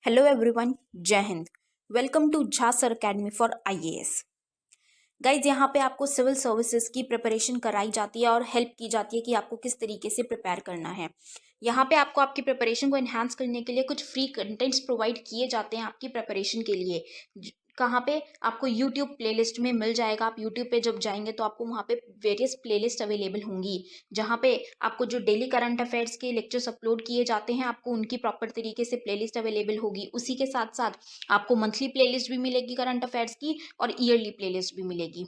Hello everyone, Jai Hind. Welcome to Jha sir academy for IAS. Guys, यहाँ पे आपको सिविल सर्विसेज की प्रिपरेशन कराई जाती है और हेल्प की जाती है कि आपको किस तरीके से प्रिपेयर करना है। यहाँ पे आपको आपकी प्रिपरेशन को एनहांस करने के लिए कुछ फ्री कंटेंट्स प्रोवाइड किए जाते हैं आपकी प्रिपरेशन के लिए। कहाँ पे आपको यूट्यूब प्लेलिस्ट में मिल जाएगा। आप यूट्यूब पे जब जाएंगे तो आपको वहाँ पे वेरियस प्लेलिस्ट अवेलेबल होंगी, जहाँ पे आपको जो डेली करंट अफेयर्स के लेक्चर्स अपलोड किए जाते हैं आपको उनकी प्रॉपर तरीके से प्लेलिस्ट अवेलेबल होगी। उसी के साथ साथ आपको मंथली प्लेलिस्ट भी मिलेगी करंट अफेयर्स की और ईयरली प्लेलिस्ट भी मिलेगी।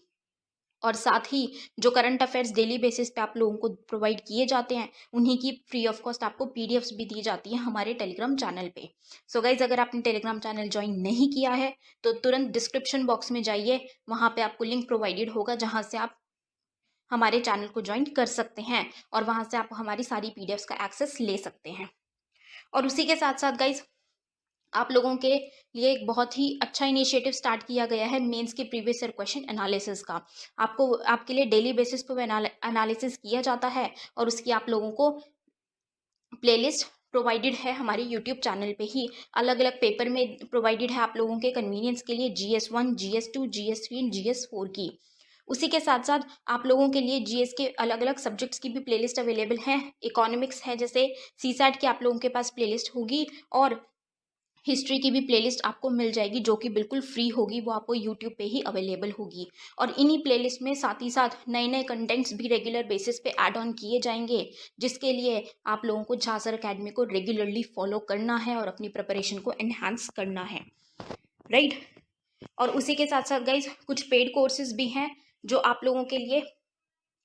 और साथ ही जो करंट अफेयर्स डेली बेसिस पे आप लोगों को प्रोवाइड किए जाते हैं उन्हीं की फ्री ऑफ कॉस्ट आपको पीडीएफ्स भी दी जाती है हमारे टेलीग्राम चैनल पे। सो गाइज, अगर आपने टेलीग्राम चैनल ज्वाइन नहीं किया है तो तुरंत डिस्क्रिप्शन बॉक्स में जाइए, वहाँ पे आपको लिंक प्रोवाइडेड होगा जहाँ से आप हमारे चैनल को ज्वाइन कर सकते हैं और वहाँ से आप हमारी सारी पीडीएफ्स का एक्सेस ले सकते हैं। और उसी के साथ साथ गाइज, आप लोगों के लिए एक बहुत ही अच्छा इनिशिएटिव स्टार्ट किया गया है मेंस के प्रीवियस ईयर क्वेश्चन एनालिसिस का। आपको आपके लिए डेली बेसिस पर एनालिसिस किया जाता है और उसकी आप लोगों को प्लेलिस्ट प्रोवाइडेड है हमारे यूट्यूब चैनल पे ही। अलग अलग पेपर में प्रोवाइडेड है आप लोगों के कन्वीनियंस के लिए, GS1, GS2, GS3 and GS4 की। उसी के साथ साथ आप लोगों के लिए जीएस के अलग अलग सब्जेक्ट्स की भी प्लेलिस्ट अवेलेबल है। इकोनॉमिक्स है, जैसे सीसैट की आप लोगों के पास प्लेलिस्ट होगी, और हिस्ट्री की भी प्लेलिस्ट आपको मिल जाएगी जो कि बिल्कुल फ्री होगी, वो आपको यूट्यूब पे ही अवेलेबल होगी। और इन्हीं प्लेलिस्ट में साथ ही साथ नए नए कंटेंट्स भी रेगुलर बेसिस पे ऐड ऑन किए जाएंगे, जिसके लिए आप लोगों को झा सर अकेडमी को रेगुलरली फॉलो करना है और अपनी प्रिपरेशन को एनहांस करना है, राइट। और उसी के साथ साथ गाइज, कुछ पेड कोर्सेज भी हैं जो आप लोगों के लिए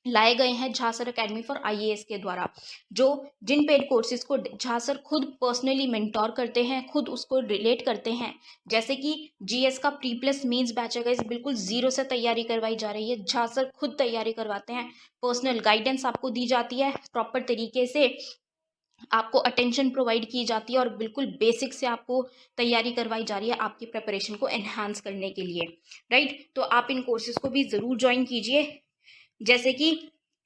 लाए गए हैं Jha sir academy for IAS के द्वारा, जो जिन पेड कोर्सेज को झा सर खुद पर्सनली मेंटोर करते हैं, खुद उसको रिलेट करते हैं। जैसे कि जीएस का प्री प्लस मींस बैच है गाइस, बिल्कुल जीरो से तैयारी करवाई जा रही है। झा सर खुद तैयारी करवाते हैं, पर्सनल गाइडेंस आपको दी जाती है, प्रॉपर तरीके से आपको अटेंशन प्रोवाइड की जाती है और बिल्कुल बेसिक से आपको तैयारी करवाई जा रही है आपकी प्रिपरेशन को एनहांस करने के लिए, राइट। तो आप इन कोर्सेज को भी ज़रूर ज्वाइन कीजिए। जैसे कि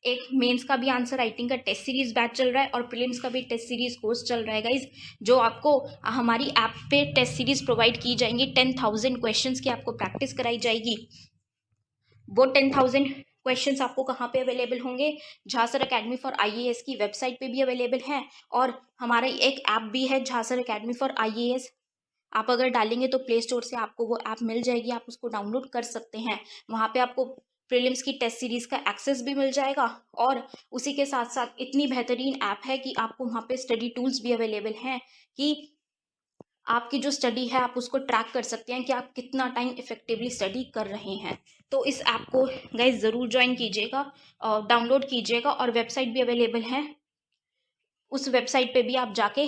एक मेंस का भी आंसर राइटिंग का टेस्ट सीरीज बैच चल रहा है और प्रीलिम्स का भी टेस्ट सीरीज कोर्स चल रहा है गाइज, जो आपको हमारी ऐप पे टेस्ट सीरीज प्रोवाइड की जाएंगी। 10,000 क्वेश्चंस की आपको प्रैक्टिस कराई जाएगी। वो 10,000 क्वेश्चंस आपको कहाँ पे अवेलेबल होंगे? Jha sir academy for IAS की वेबसाइट पे भी अवेलेबल है, और हमारा एक ऐप भी है Jha sir academy for IAS. आप अगर डालेंगे तो प्ले स्टोर से आपको वो ऐप मिल जाएगी, आप उसको डाउनलोड कर सकते हैं। वहाँ पे आपको प्रीलिम्स की टेस्ट सीरीज का एक्सेस भी मिल जाएगा, और उसी के साथ साथ इतनी बेहतरीन ऐप है कि आपको वहाँ पे स्टडी टूल्स भी अवेलेबल हैं कि आपकी जो स्टडी है आप उसको ट्रैक कर सकते हैं कि आप कितना टाइम इफेक्टिवली स्टडी कर रहे हैं। तो इस ऐप को गाइज ज़रूर ज्वाइन कीजिएगा, डाउनलोड कीजिएगा, और वेबसाइट भी अवेलेबल है। उस वेबसाइट पे भी आप जाके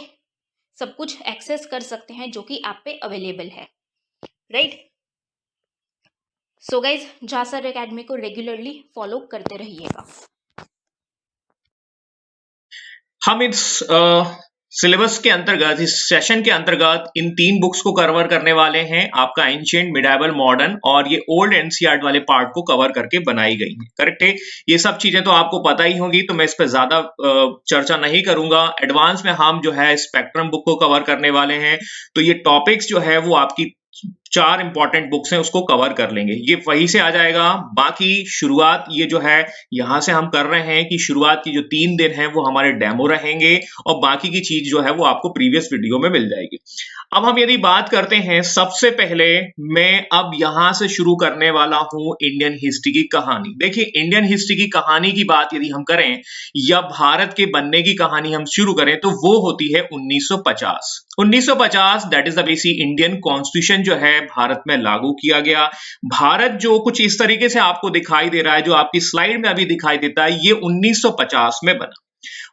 सब कुछ एक्सेस कर सकते हैं जो कि ऐप पे अवेलेबल है, right. So guys, Jha sir academy को रेगुलरली फॉलो करते रहिएगा। हम इस सिलेबस के अंतर्गत, इस सेशन के अंतर्गत इन 3 बुक्स को कवर करने वाले हैं। आपका एंशिएंट, मिडाइवल, मॉडर्न, और ये ओल्ड एनसीईआरटी वाले पार्ट को कवर करके बनाई गई है, करेक्ट है। ये सब चीजें तो आपको पता ही होंगी, तो मैं इस पर ज्यादा चर्चा नहीं करूंगा। एडवांस में हम जो है स्पेक्ट्रम बुक को कवर करने वाले हैं, तो ये टॉपिक्स जो है वो आपकी 4 इंपॉर्टेंट बुक्स हैं, उसको कवर कर लेंगे, ये वहीं से आ जाएगा। बाकी शुरुआत ये जो है यहां से हम कर रहे हैं कि शुरुआत की जो 3 दिन है वो हमारे डेमो रहेंगे, और बाकी की चीज जो है वो आपको प्रीवियस वीडियो में मिल जाएगी। अब हम यदि बात करते हैं, सबसे पहले मैं अब यहां से शुरू करने वाला हूं इंडियन हिस्ट्री की कहानी। देखिए, इंडियन हिस्ट्री की कहानी की बात यदि हम करें या भारत के बनने की कहानी हम शुरू करें तो वो होती है 1950। 1950 that is the basic Indian constitution जो है भारत में लागू किया गया। भारत जो कुछ इस तरीके से आपको दिखाई दे रहा है, जो आपकी स्लाइड में अभी दिखाई देता है, ये 1950 में बना।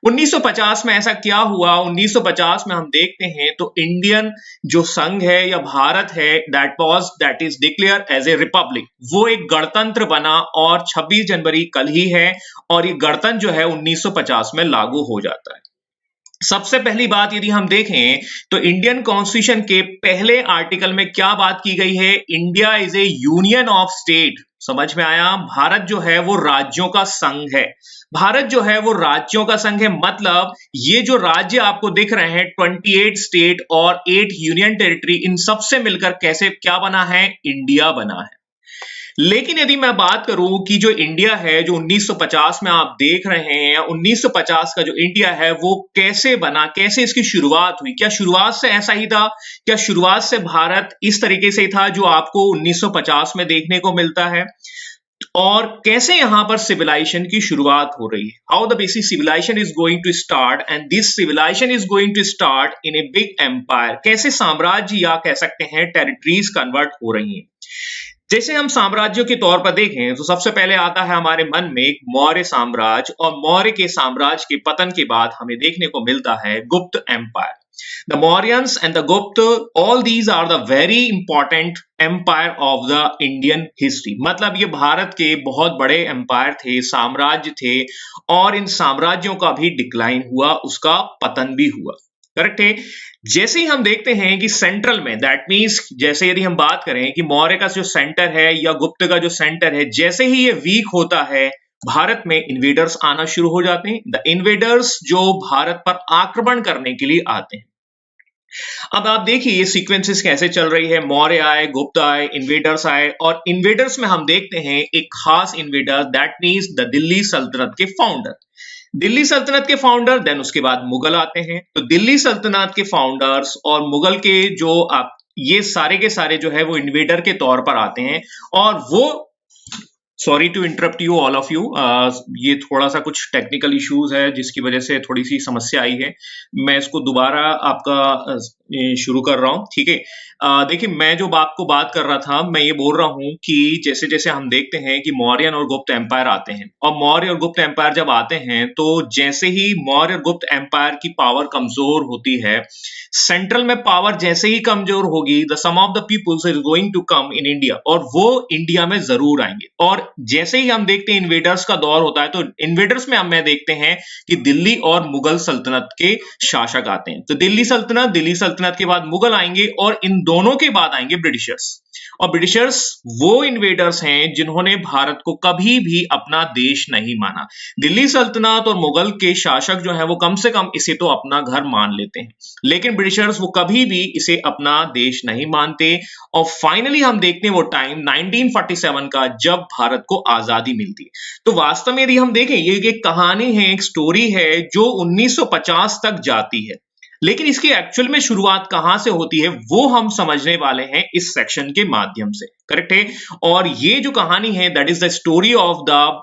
1950 में ऐसा क्या हुआ? 1950 में हम देखते हैं तो इंडियन जो संघ है या भारत है, that is declare as a republic, वो एक गणतंत्र बना, और 26 जनवरी कल ही है, और ये गणतंत्र जो है 1950 में लागू हो जाता है। सबसे पहली बात यदि हम देखें तो इंडियन कॉन्स्टिट्यूशन के पहले आर्टिकल में क्या बात की गई है? India is A union of state. समझ में आया? भारत जो है वो राज्यों का संघ है। भारत जो है वो राज्यों का संघ है, मतलब ये जो राज्य आपको दिख रहे हैं 28 स्टेट और 8 यूनियन टेरिटरी, इन सब से मिलकर कैसे क्या बना है? इंडिया बना है। लेकिन यदि मैं बात करूं कि जो इंडिया है जो 1950 में आप देख रहे हैं, या 1950 का जो इंडिया है वो कैसे बना, कैसे इसकी शुरुआत हुई? क्या शुरुआत से ऐसा ही था? क्या शुरुआत से भारत इस तरीके से ही था जो आपको 1950 में देखने को मिलता है? और कैसे यहां पर सिविलाइजेशन की शुरुआत हो रही है? How the basic civilisation is going to start, and this civilisation is going to start in a big empire. कैसे साम्राज्य या कह सकते हैं टेरिटरीज कन्वर्ट हो रही हैं? जैसे हम साम्राज्यों के तौर पर देखें तो सबसे पहले आता है हमारे मन में एक मौर्य साम्राज्य, और मौर्य के साम्राज्य के पतन के बाद हमें देखने को मिलता है Gupta empire. The Mauryans and the Gupta, all these are the very important empire of the Indian history. मतलब ये भारत के बहुत बड़े एम्पायर थे, साम्राज्य थे, और इन साम्राज्यों का भी डिक्लाइन हुआ, उसका पतन भी हुआ। करेक्ट है? जैसे ही हम देखते हैं कि सेंट्रल में, दैट मींस जैसे यदि हम बात करें कि मौर्य का जो सेंटर है या गुप्त का जो सेंटर है, जैसे ही ये वीक होता है, भारत में इन्वेडर्स आना शुरू हो जाते हैं। द इन्वेडर्स जो भारत पर आक्रमण करने के लिए आते हैं। अब आप देखिए ये सीक्वेंसेस कैसे चल रही है। मौर्य आए, गुप्त आए, इन्वेडर्स आए, और इन्वेडर्स में हम देखते हैं एक खास invader, that means the Delhi सल्तनत के फाउंडर। दिल्ली सल्तनत के फाउंडर, देन उसके बाद मुगल आते हैं। तो दिल्ली सल्तनत के फाउंडर्स और मुगल के जो आप ये सारे के सारे जो है वो इन्वेडर के तौर पर आते हैं, और वो, sorry to interrupt you all of you, ये थोड़ा सा कुछ टेक्निकल इश्यूज है जिसकी वजह से थोड़ी सी समस्या आई है। मैं इसको दोबारा आपका शुरू कर रहा हूं, ठीक है? देखिए, मैं जो आपको बात कर रहा था, मैं ये बोल रहा हूं कि जैसे जैसे हम देखते हैं कि मौर्यन और गुप्त एम्पायर आते हैं, और मौर्य और गुप्त एम्पायर जब आते हैं तो जैसे ही मौर्य और गुप्त एम्पायर की पावर कमजोर होती है, सेंट्रल में पावर जैसे ही कमजोर होगी, the sum of the peoples is going to come in India, और वो इंडिया में जरूर आएंगे। और जैसे ही हम देखते हैं इन्वेडर्स का दौर होता है, तो इन्वेडर्स में हम देखते हैं कि दिल्ली और मुगल सल्तनत के शासक आते हैं। तो दिल्ली सल्तनत के बाद मुगल आएंगे, और इन दोनों के बाद आएंगे ब्रिटिशर्स। और ब्रिटिशर्स वो इन्वेडर्स हैं जिन्होंने भारत को कभी भी अपना देश नहीं माना। दिल्ली सल्तनत और मुगल के शासक जो है वो कम से कम इसे तो अपना घर मान लेते हैं, लेकिन ब्रिटिशर्स वो कभी भी इसे अपना देश नहीं मानते। और फाइनली हम देखते हैं वो टाइम 1947 का, जब भारत को आजादी मिलती है। तो वास्तव में यदि हम देखें, ये एक कहानी है, एक स्टोरी है जो 1950 तक जाती है, लेकिन इसकी एक्चुअल में शुरुआत कहां से होती है वो हम समझने वाले हैं इस सेक्शन के माध्यम से। करेक्ट है? और ये जो कहानी है, that is the story of the,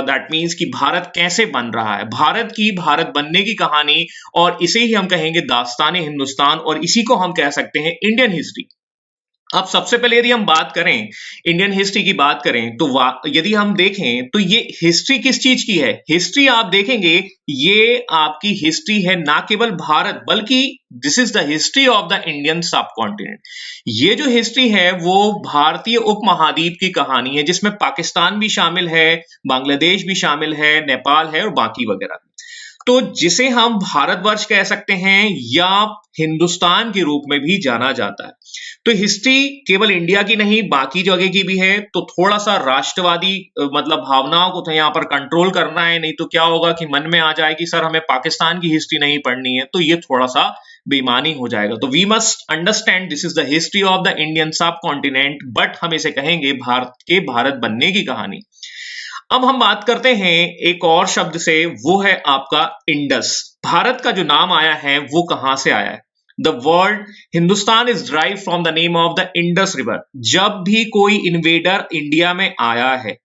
that means कि भारत कैसे बन रहा है, भारत की भारत बनने की कहानी, और इसे ही हम कहेंगे दास्तान हिंदुस्तान, और इसी को हम कह सकते हैं इंडियन हिस्ट्री। अब सबसे पहले यदि हम बात करें, इंडियन हिस्ट्री की बात करें, तो यदि हम देखें तो ये हिस्ट्री किस चीज की है? हिस्ट्री आप देखेंगे ये आपकी हिस्ट्री है ना केवल भारत, बल्कि this is the history of the Indian सब कॉन्टिनेंट। ये जो हिस्ट्री है वो भारतीय उपमहाद्वीप की कहानी है, जिसमें पाकिस्तान भी शामिल है, बांग्लादेश भी शामिल है, नेपाल है, और बाकी वगैरह। तो जिसे हम भारतवर्ष कह सकते हैं या हिंदुस्तान के रूप में भी जाना जाता है। तो हिस्ट्री केवल इंडिया की नहीं, बाकी जगह की भी है। तो थोड़ा सा राष्ट्रवादी मतलब भावनाओं को तो यहाँ पर कंट्रोल करना है, नहीं तो क्या होगा कि मन में आ जाए कि सर हमें पाकिस्तान की हिस्ट्री नहीं पढ़नी है, तो ये थोड़ा सा बेईमानी हो जाएगा। तो we must understand this is the history of the Indian subcontinent, but हम इसे कहेंगे भारत के भारत बनने की कहानी। अब हम बात करते हैं एक और शब्द से, वो है आपका इंडस। भारत का जो नाम आया है वो कहां से आया है? The word Hindustan is drive from the name of the Indus river. जब भी कोई इन्वेडर इंडिया में आया है,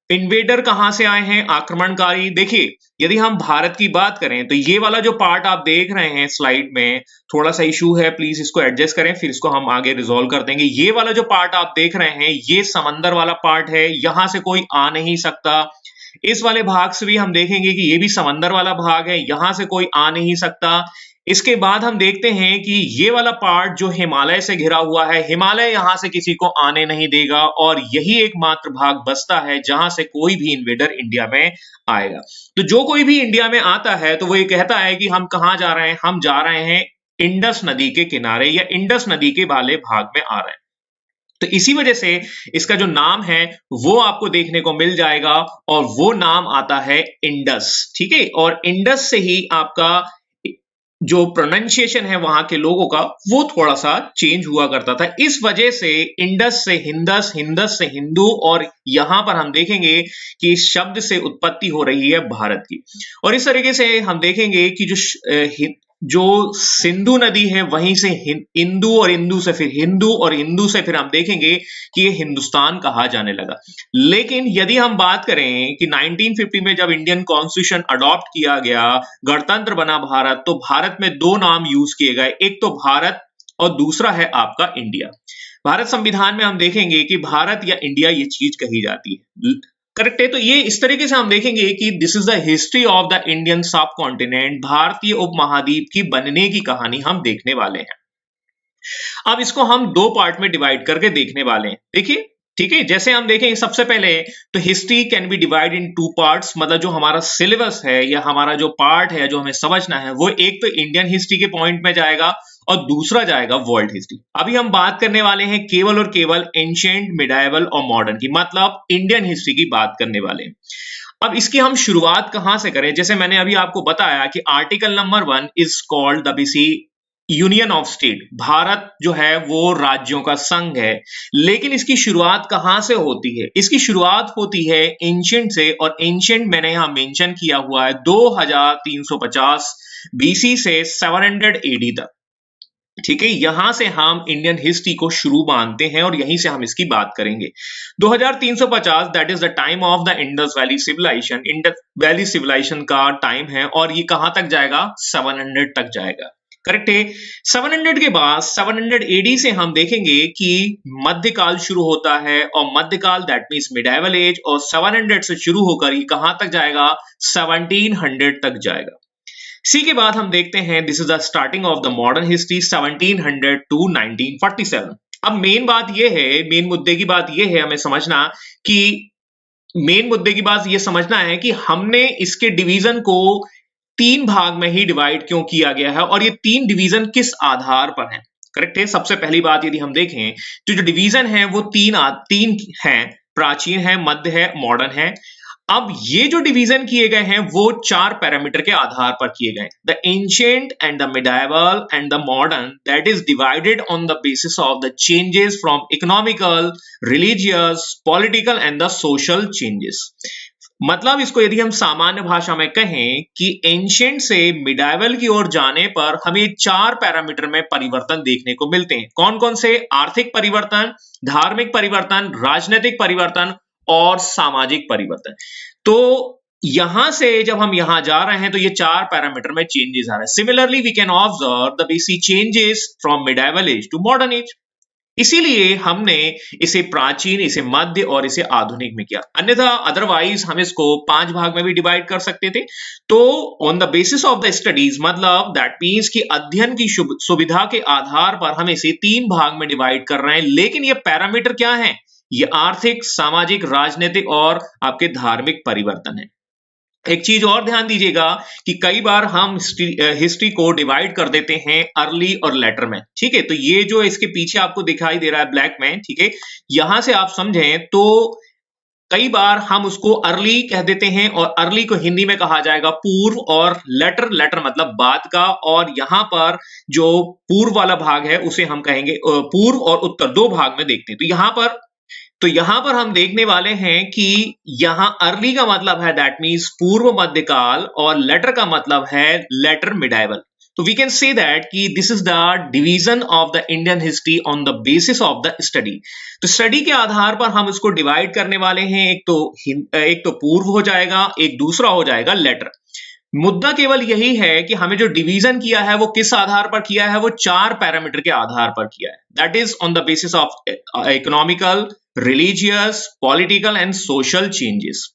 इन्वेडर कहां से आए हैं? आक्रमणकारी। देखिए, यदि हम भारत की बात करें तो ये वाला जो पार्ट आप देख रहे हैं स्लाइड में, थोड़ा सा इशू है, प्लीज इसको एडजस्ट करें, फिर इसको हम आगे रिजॉल्व कर देंगे। ये वाला जो पार्ट आप देख रहे हैं ये समंदर वाला पार्ट है, यहां से कोई आ नहीं सकता। इस वाले भाग से भी हम देखेंगे कि ये भी समंदर वाला भाग है, यहां से कोई आ नहीं सकता। इसके बाद हम देखते हैं कि ये वाला पार्ट जो हिमालय से घिरा हुआ है, हिमालय यहां से किसी को आने नहीं देगा और यही एकमात्र भाग बचता है जहां से कोई भी इन्वेडर इंडिया में आएगा। तो जो कोई भी इंडिया में आता है तो वो ये कहता है कि हम कहां जा रहे हैं, हम जा रहे हैं इंडस नदी के किनारे या इंडस नदी के वाले भाग में आ रहे हैं। तो इसी वजह से इसका जो नाम है वो आपको देखने को मिल जाएगा और वो नाम आता है इंडस। ठीक है, और इंडस से ही आपका जो प्रोनाउंसिएशन है वहां के लोगों का वो थोड़ा सा चेंज हुआ करता था। इस वजह से इंडस से हिंदस, हिंदस से हिंदू, और यहां पर हम देखेंगे कि इस शब्द से उत्पत्ति हो रही है भारत की। और इस तरीके से हम देखेंगे कि जो सिंधु नदी है वहीं से इंदु, और इंदु से फिर हिंदू, और हिंदू से फिर हम देखेंगे कि ये हिंदुस्तान कहा जाने लगा। लेकिन यदि हम बात करें कि 1950 में जब इंडियन कॉन्स्टिट्यूशन अडॉप्ट किया गया, गणतंत्र बना भारत, तो भारत में दो नाम यूज किए गए, एक तो भारत और दूसरा है आपका इंडिया। भारत संविधान में हम देखेंगे कि भारत या इंडिया ये चीज कही जाती है, करेक्ट है। तो ये इस तरीके से हम देखेंगे कि this is the history of the Indian सब कॉन्टिनेंट, भारतीय उपमहाद्वीप की बनने की कहानी हम देखने वाले हैं। अब इसको हम दो पार्ट में डिवाइड करके देखने वाले हैं। देखिए, ठीक है, जैसे हम देखेंगे सबसे पहले तो history can be divide in two parts, मतलब जो हमारा सिलेबस है या हमारा जो पार्ट है जो हमें समझना है वो एक तो इंडियन हिस्ट्री के पॉइंट में जाएगा और दूसरा जाएगा वर्ल्ड हिस्ट्री। अभी हम बात करने वाले हैं केवल और केवल एंशिएंट, मिडाइवल और मॉडर्न की, मतलब इंडियन हिस्ट्री की बात करने वाले हैं। अब इसकी हम शुरुआत कहां से करें? जैसे मैंने अभी आपको बताया कि article number 1 is called the BC union of state. Bharat जो है वो राज्यों का संघ है, लेकिन इसकी शुरुआत कहां से होती है? इसकी शुरुआत होती है एंशिएंट से, और एंशिएंट मैंने यहां मेंशन किया हुआ है 2350 बीसी से 700 एडी तक। ठीक है, यहां से हम इंडियन हिस्ट्री को शुरू मानते हैं और यहीं से हम इसकी बात करेंगे। 2350 that is the time of the Indus valley civilisation. Indus valley civilisation का टाइम है और ये कहां तक जाएगा? 700 तक जाएगा, करेक्ट है। 700 के बाद 700 एडी से हम देखेंगे कि मध्यकाल शुरू होता है, और मध्यकाल दैट मींस मिडाइवल एज, और 700 से शुरू होकर ये कहां तक जाएगा? 1700 तक जाएगा। इसी के बाद हम देखते हैं this is the starting of the modern history 1700 to 1947। अब मेन बात यह है, मेन मुद्दे की बात यह है हमें समझना कि मेन मुद्दे की बात यह समझना है कि हमने इसके डिवीजन को 3 भाग में ही डिवाइड क्यों किया गया है और ये 3 डिवीजन किस आधार पर हैं, करेक्ट है। सबसे पहली बात यदि हम देखें तो जो डिवीजन है वो तीन हैं, प्राचीन है, मध्य है, मॉडर्न है। अब ये जो डिवीजन किए गए हैं वो 4 पैरामीटर के आधार पर किए गए, the ancient and the medieval and the modern, that is divided on the basis of the changes from economical, religious, political and the social changes. मतलब इसको यदि हम सामान्य भाषा में कहें कि एंशिएंट से मिडाइवल की ओर जाने पर हमें 4 पैरामीटर में परिवर्तन देखने को मिलते हैं। कौन कौन से? आर्थिक परिवर्तन, धार्मिक परिवर्तन, राजनीतिक परिवर्तन और सामाजिक परिवर्तन। तो यहां से जब हम यहां जा रहे हैं तो ये 4 पैरामीटर में चेंजेस आ रहे हैं। Similarly we can observe the basic changes from medieval age to modern age. इसीलिए हमने इसे प्राचीन, इसे मध्य और इसे आधुनिक में किया। अन्यथा अदरवाइज हम इसको 5 भाग में भी डिवाइड कर सकते थे। तो on the basis of the studies, मतलब दैट मींस कि अध्ययन की सुविधा के आधार पर हम इसे 3 भाग में डिवाइड कर रहे हैं। लेकिन ये पैरामीटर क्या है? ये आर्थिक, सामाजिक, राजनीतिक और आपके धार्मिक परिवर्तन है। एक चीज और ध्यान दीजिएगा कि कई बार हम हिस्ट्री को डिवाइड कर देते हैं अर्ली और लेटर में। ठीक है, तो ये जो इसके पीछे आपको दिखाई दे रहा है ब्लैक में, ठीक है, यहां से आप समझें तो कई बार हम उसको अर्ली कह देते हैं और अर्ली को हिंदी में कहा जाएगा पूर्व, और लेटर, लेटर मतलब बाद का, और यहां पर जो पूर्व वाला भाग है उसे हम कहेंगे पूर्व और उत्तर, 2 भाग में देखते हैं। तो यहां पर हम देखने वाले हैं कि यहां अर्ली का मतलब है दैट मींस पूर्व मध्यकाल, और लेटर का मतलब है लेटर मिडाइवल। तो वी कैन से दैट कि this is the division of the Indian history on the basis of the study. तो स्टडी के आधार पर हम इसको डिवाइड करने वाले हैं। एक तो पूर्व हो जाएगा, एक दूसरा हो जाएगा लेटर। मुद्दा केवल यही है कि हमें जो डिवीजन किया है वो किस आधार पर किया है? वो 4 पैरामीटर के आधार पर किया है, that is on the basis of economical, religious, political and social changes.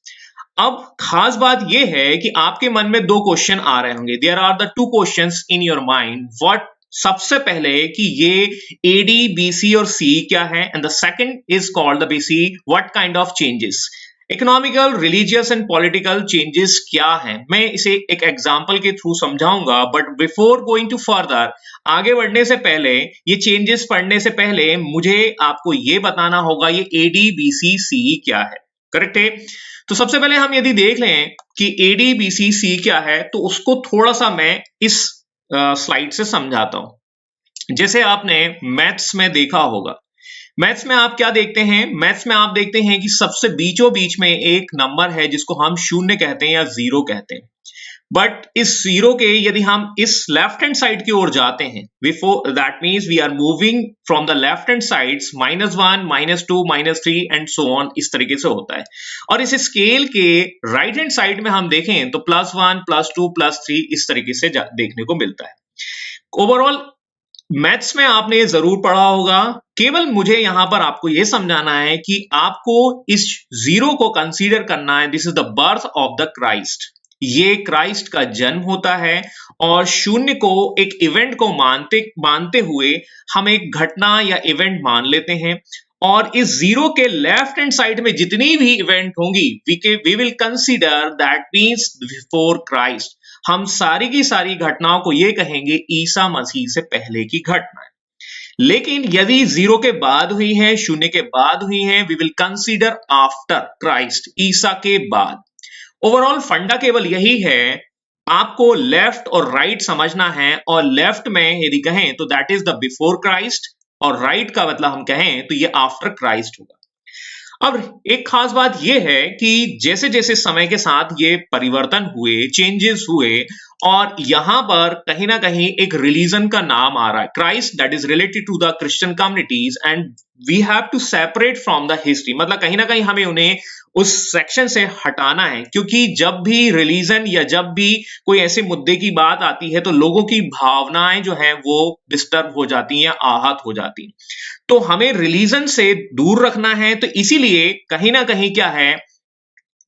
अब खास बात यह है कि आपके मन में दो क्वेश्चन आ रहे होंगे, there are the two questions in your mind. What, सबसे पहले कि ये एडी, बीसी और सी क्या है, and the second is called the BC, what kind of changes, economical, religious and political changes क्या हैं। मैं इसे एक एग्जांपल के थ्रू समझाऊंगा, but before going to further, आगे बढ़ने से पहले, ये चेंजेस पढ़ने से पहले मुझे आपको ये बताना होगा ये एडी, बीसी, सी क्या है। करेक्ट है? तो सबसे पहले हम यदि देख लें कि एडी, बीसी, सी क्या है, तो उसको थोड़ा सा मैं इस स्लाइड से समझाता हूं। जैसे आपने मैथ्स में देखा होगा, मैथ्स में आप क्या देखते हैं, मैथ्स में आप देखते हैं कि सबसे बीचों बीच में एक नंबर है जिसको हम शून्य कहते हैं या जीरो कहते हैं। बट इस जीरो के यदि हम इस लेफ्ट हैंड साइड की ओर जाते हैं, before that means we are moving from the left hand sides, -1, -2, -3 and so on, इस तरीके से होता है। और इस स्केल के राइट हैंड साइड में हम देखें तो +1, +2, +3 इस तरीके से देखने को मिलता है। ओवरऑल मैथ्स में आपने ये जरूर पढ़ा होगा, केवल मुझे यहां पर आपको यह समझाना है कि आपको इस जीरो को कंसीडर करना है, this is the birth of the Christ. ये क्राइस्ट का जन्म होता है और शून्य को एक इवेंट को मानते हुए हम एक घटना या इवेंट मान लेते हैं, और इस जीरो के लेफ्ट हैंड साइड में जितनी भी इवेंट होंगी we will consider that means before Christ. हम सारी की सारी घटनाओं को ये कहेंगे ईसा मसीह से पहले की घटना है। लेकिन यदि जीरो के बाद हुई है, शून्य के बाद हुई है, we will consider after Christ, ईसा के बाद। ओवरऑल फंडा केवल यही है, आपको लेफ्ट और राइट समझना है, और लेफ्ट में यदि कहें तो that is the before Christ, और राइट का मतलब हम कहें तो ये आफ्टर क्राइस्ट होगा। अब एक खास बात यह है कि जैसे जैसे समय के साथ ये परिवर्तन हुए, चेंजेस हुए, और यहां पर कहीं ना कहीं एक रिलीजन का नाम आ रहा है, Christ, that is related to the Christian communities, and we have to separate from the history. मतलब कहीं ना कहीं हमें उन्हें उस सेक्शन से हटाना है, क्योंकि जब भी रिलीजन या जब भी कोई ऐसे मुद्दे की बात आती है तो लोगों की भावनाएं जो हैं वो डिस्टर्ब हो जाती हैं, आहत हो जाती हैं। तो हमें रिलीजन से दूर रखना है, तो इसीलिए कहीं ना कहीं क्या है,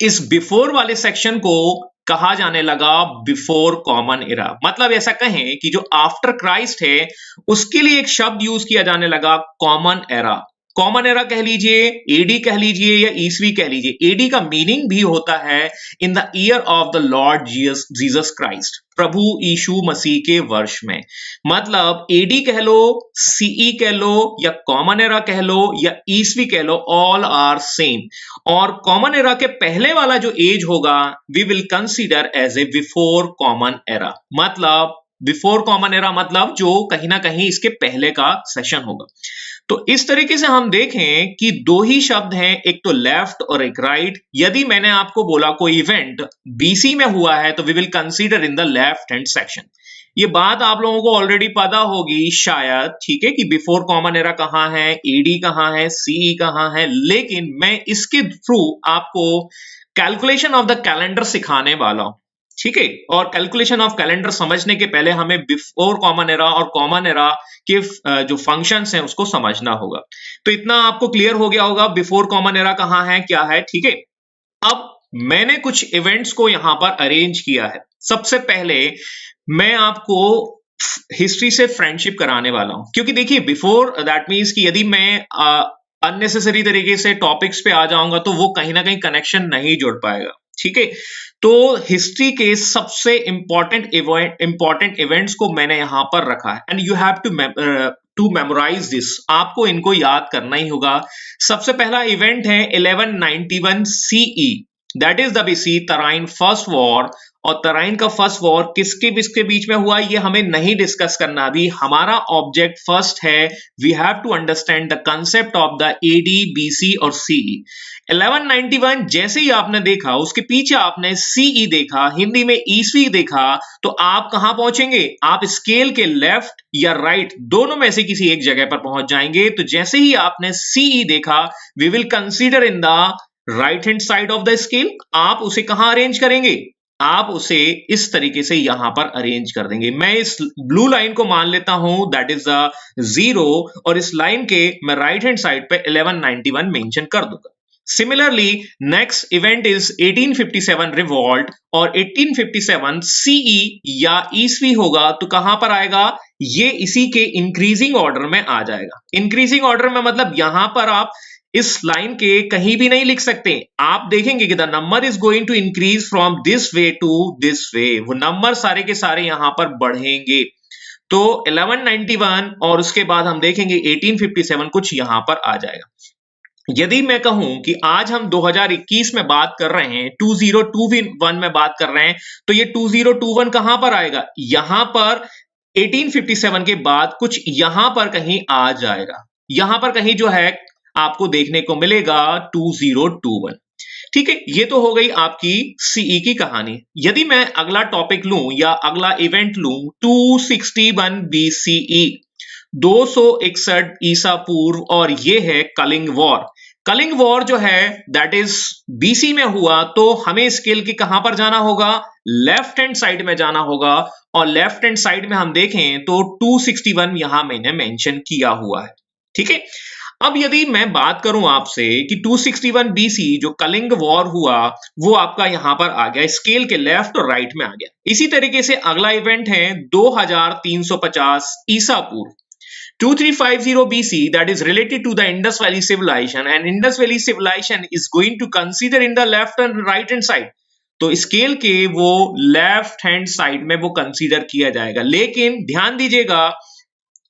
इस बिफोर वाले सेक्शन को कहा जाने लगा बिफोर कॉमन एरा। मतलब ऐसा कहें कि जो आफ्टर क्राइस्ट है उसके लिए एक शब्द यूज किया जाने लगा कॉमन एरा। कॉमन एरा कह लीजिए, एडी कह लीजिए या ईसवी कह लीजिए। एडी का मीनिंग भी होता है in the year of the Lord Jesus Christ, प्रभु यीशु मसीह के वर्ष में। मतलब एडी कह लो, सीई कह लो, या कॉमन एरा कह लो, या ईसवी कह लो, ऑल आर सेम। और कॉमन एरा के पहले वाला जो एज होगा we will consider as a before common era. मतलब बिफोर कॉमन एरा मतलब जो कहीं ना कहीं इसके पहले का सेशन होगा। तो इस तरीके से हम देखें कि दो ही शब्द हैं, एक तो लेफ्ट और एक राइट। यदि मैंने आपको बोला कोई इवेंट बीसी में हुआ है तो we will consider in the left hand section. ये बात आप लोगों को ऑलरेडी पता होगी शायद, ठीक है, कि बिफोर कॉमन एरा कहां है, एडी कहां है, सीई कहां है। लेकिन मैं इसके थ्रू आपको कैलकुलेशन ऑफ द कैलेंडर सिखाने वाला हूं, ठीक है। और कैलकुलेशन ऑफ कैलेंडर समझने के पहले हमें बिफोर कॉमन एरा और कॉमन एरा के जो फंक्शंस हैं उसको समझना होगा। तो इतना आपको क्लियर हो गया होगा बिफोर कॉमन एरा कहां है, क्या है, ठीक है। अब मैंने कुछ इवेंट्स को यहां पर अरेंज किया है। सबसे पहले मैं आपको हिस्ट्री से फ्रेंडशिप कराने वाला हूं, क्योंकि देखिए बिफोर दैट मीन्स कि यदि मैं अननेसेसरी तरीके से टॉपिक्स पे आ जाऊंगा तो वो कहीं ना कहीं कनेक्शन नहीं जोड़ पाएगा, ठीक है। तो हिस्ट्री के सबसे इंपॉर्टेंट इवेंट्स को मैंने यहां पर रखा है, and you have to memorise this. आपको इनको याद करना ही होगा। सबसे पहला इवेंट है 1191 CE, that is the BC Tarain first war. और तराइन का फर्स्ट वॉर किसके बीच में हुआ ये हमें नहीं डिस्कस करना अभी। हमारा ऑब्जेक्ट फर्स्ट है, we have to understand the concept of the AD, BC और सीई। 1191 जैसे ही आपने देखा, उसके पीछे आपने सीई देखा, हिंदी में ईसवी देखा, तो आप कहां पहुंचेंगे, आप स्केल के लेफ्ट या राइट दोनों में से किसी एक जगह पर पहुंच जाएंगे। तो जैसे ही आपने सीई देखा, we will consider in the right hand side of the scale. आप उसे कहां अरेंज करेंगे, आप उसे इस तरीके से यहां पर अरेंज कर देंगे। मैं इस ब्लू लाइन को मान लेता हूं दैट इज द 0, और इस लाइन के मैं राइट हैंड साइड पे 1191 मेंशन कर दूंगा। Similarly, next event is 1857 revolt और 1857 सीई या ईस्वी होगा तो कहां पर आएगा, ये इसी के इंक्रीजिंग ऑर्डर में आ जाएगा। इंक्रीजिंग ऑर्डर में मतलब यहां पर आप इस लाइन के कहीं भी नहीं लिख सकते, आप देखेंगे कि the number is going to increase from this way to this way, वो नंबर सारे के सारे यहां पर बढ़ेंगे। तो 1191 और उसके बाद हम देखेंगे 1857 कुछ यहां पर आ जाएगा। यदि मैं कहूं कि आज हम 2021 में बात कर रहे हैं, 2021 में बात कर रहे हैं, तो ये 2021 कहां पर आएगा, यहां पर 1857 के बाद कुछ यहां पर कहीं आ जाएगा, यहां पर कहीं जो है आपको देखने को मिलेगा 2021। ठीक है, ये तो हो गई आपकी सीई की कहानी। यदि मैं अगला टॉपिक लूं या अगला इवेंट लूं, 261 बीसीई, 261 ईसा पूर्व, और ये है कलिंग वॉर। कलिंग वॉर जो है दैट इज बीसी में हुआ, तो हमें स्केल के कहां पर जाना होगा, लेफ्ट हैंड साइड में जाना होगा, और लेफ्ट हैंड साइड में हम देखें तो 261 यहां मैंने मेंशन किया हुआ है। ठीक है, अब यदि मैं बात करूं आपसे कि 261 बीसी जो कलिंग वॉर हुआ वो आपका यहां पर आ गया, स्केल के लेफ्ट और राइट में आ गया। इसी तरीके से अगला इवेंट है 2350 ईसा पूर्व, 2350 BC, that is related to the Indus Valley civilization, and Indus Valley civilization is going to consider in the left and right hand side. तो स्केल के वो लेफ्ट हैंड साइड में वो कंसीडर किया जाएगा, लेकिन ध्यान दीजिएगा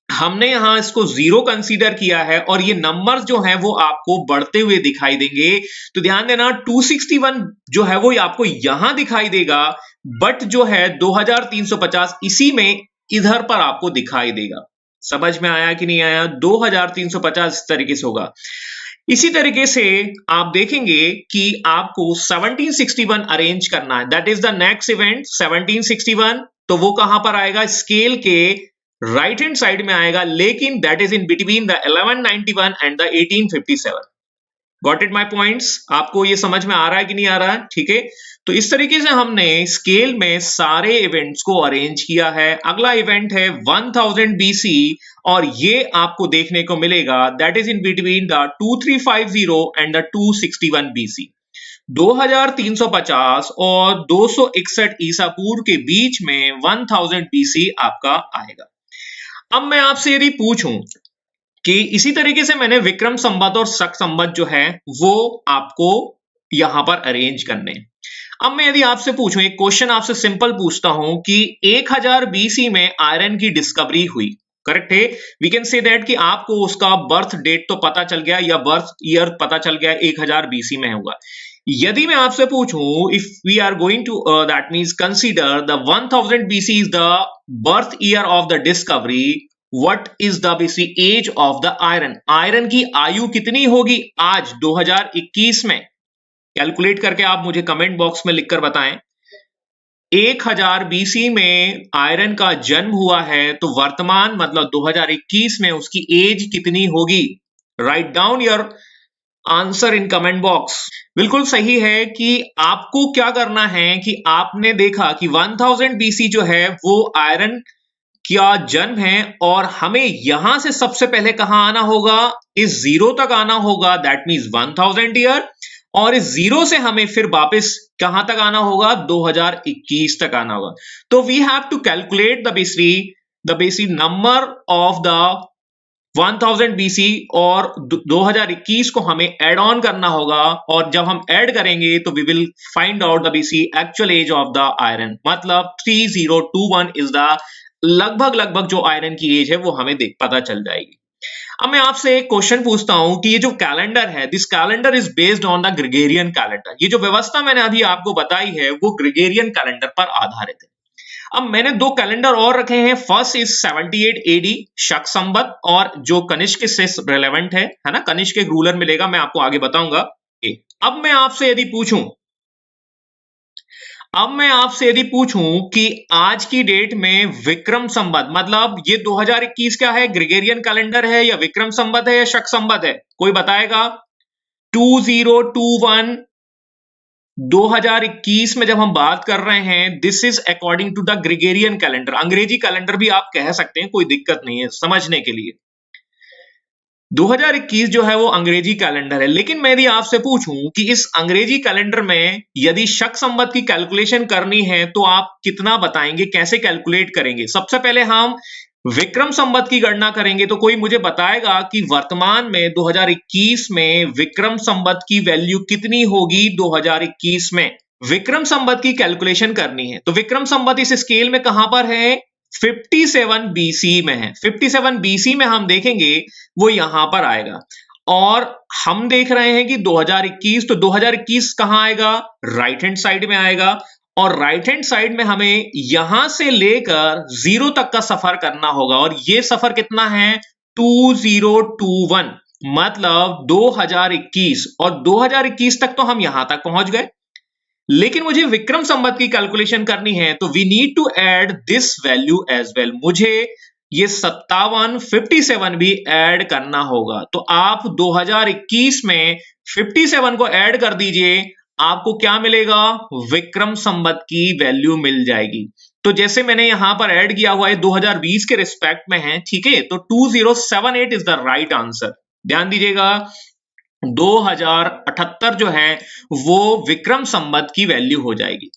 हमने यहां इसको 0 कंसीडर किया है और ये नंबर्स जो हैं वो आपको बढ़ते हुए दिखाई देंगे। तो ध्यान देना 261 जो है वो आपको यहां दिखाई देगा, बट जो है 2350 इसी में इधर पर आपको दिखाई देगा। समझ में आया कि नहीं आया, 2350 इस तरीके से होगा। इसी तरीके से आप देखेंगे कि आपको 1761 अरेंज करना है, that is the next event 1761। तो वो कहां पर आएगा, स्केल के राइट हैंड साइड में आएगा, लेकिन that is in between the 1191 and the 1857। Got it my points, आपको ये समझ में आ रहा है कि नहीं आ रहा है? ठीक है, तो इस तरीके से हमने स्केल में सारे इवेंट्स को अरेंज किया है। अगला इवेंट है 1000 BC और ये आपको देखने को मिलेगा that is in between the 2350 and the 261 BC। 2350 और 261 ईसा पूर्व के बीच में 1000 BC आपका आएगा। अब मैं आपसे यदि पूछूं कि इसी तरीके से मैंने विक्रम संवत और शक संवत जो है वो आपको यहां पर अरेंज करने। अब मैं यदि आपसे पूछूं, एक क्वेश्चन आपसे सिंपल पूछता हूं कि 1000 BC में आयरन की डिस्कवरी हुई, करेक्ट है? वी कैन से दैट कि आपको उसका बर्थ डेट तो पता चल गया या बर्थ ईयर पता चल गया 1000 BC में हुआ। यदि मैं आपसे पूछूं if we are going to that means consider the 1000 BC is the birth year of the discovery, what is the basic age of the iron, iron की आयु कितनी होगी आज 2021 में? कैलकुलेट करके आप मुझे कमेंट बॉक्स में लिखकर बताएं। 1000 BC में आयरन का जन्म हुआ है, तो वर्तमान मतलब 2021 में उसकी एज कितनी होगी? Write down your answer in comment box. बिल्कुल सही है कि आपको क्या करना है कि आपने देखा कि 1000 BC जो है वो आयरन क्या जन्म है, और हमें यहां से सबसे पहले कहां आना होगा, इस 0 तक आना होगा, दैट मींस 1000 ईयर, और इस 0 से हमें फिर वापस कहां तक आना होगा, 2021 तक आना होगा। तो we have to calculate the basic number of the 1000 BC और 2021 को हमें ऐड ऑन करना होगा, और जब हम ऐड करेंगे तो we will find out the basic actual age of the iron, मतलब 3021 इज द लगभग जो आयरन की एज है वो हमें पता चल जाएगी। अब मैं आपसे एक क्वेश्चन पूछता हूं कि ये जो कैलेंडर है, this calendar is based on the Gregorian calendar. ये जो व्यवस्था मैंने अभी आपको बताई है वो ग्रेगोरियन कैलेंडर पर आधारित है। अब मैंने 2 कैलेंडर और रखे हैं, फर्स्ट इज 78 AD शक संवत, और जो कनिष्क से रिलेवेंट है ना, कनिष्क एक रूलर मिलेगा, मैं आपको आगे बताऊंगा। अब मैं आपसे यदि पूछूं कि आज की डेट में विक्रम संवत, मतलब ये 2021 क्या है, ग्रेगोरियन कैलेंडर है या विक्रम संवत है या शक संवत है, कोई बताएगा? 2021 2021 में जब हम बात कर रहे हैं, this is according to the Gregorian calendar, अंग्रेजी कैलेंडर भी आप कह सकते हैं, कोई दिक्कत नहीं है समझने के लिए। 2021 जो है वो अंग्रेजी कैलेंडर है, लेकिन मैं यदि आपसे पूछूं कि इस अंग्रेजी कैलेंडर में यदि शक संवत की कैलकुलेशन करनी है तो आप कितना बताएंगे, कैसे कैलकुलेट करेंगे? सबसे पहले हम विक्रम संवत की गणना करेंगे। तो कोई मुझे बताएगा कि वर्तमान में 2021 में विक्रम संवत की वैल्यू कितनी होगी? 2021 में विक्रम संवत की कैलकुलेशन करनी है तो विक्रम संवत इस स्केल में कहां पर है? 57 बीसी में है। 57 बीसी में हम देखेंगे वो यहां पर आएगा और हम देख रहे हैं कि 2021, तो 2021 कहां आएगा? राइट हैंड साइड में आएगा और राइट हैंड साइड में हमें यहां से लेकर 0 तक का सफर करना होगा और ये सफर कितना है? 2021, मतलब 2021, और 2021 तक तो हम यहां तक पहुंच गए, लेकिन मुझे विक्रम संवत की कैलकुलेशन करनी है तो we need to add this value as well. मुझे ये 57 भी ऐड करना होगा। तो आप 2021 में 57 को ऐड कर दीजिए, आपको क्या मिलेगा? विक्रम संवत की वैल्यू मिल जाएगी। तो जैसे मैंने यहां पर ऐड किया हुआ है 2020 के रिस्पेक्ट में है, ठीक है, तो 2078 इज द राइट आंसर। ध्यान दीजिएगा 2078 जो है वो विक्रम संवत की वैल्यू हो जाएगी।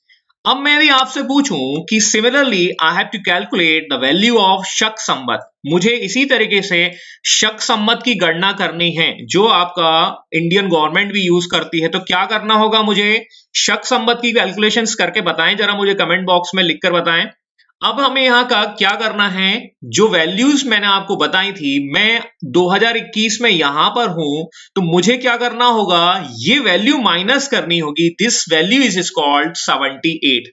अब मैं यदि आपसे पूछूं कि similarly I have to calculate the value of Shaka Samvat, मुझे इसी तरीके से शक संवत की गणना करनी है जो आपका इंडियन गवर्नमेंट भी यूज करती है, तो क्या करना होगा? मुझे शक संवत की कैलकुलेशंस करके बताएं, जरा मुझे कमेंट बॉक्स में लिखकर बताएं। अब हमें यहां का क्या करना है? जो वैल्यूज मैंने आपको बताई थी, मैं 2021 में यहां पर हूं तो मुझे क्या करना होगा? ये वैल्यू माइनस करनी होगी। This value is called 78।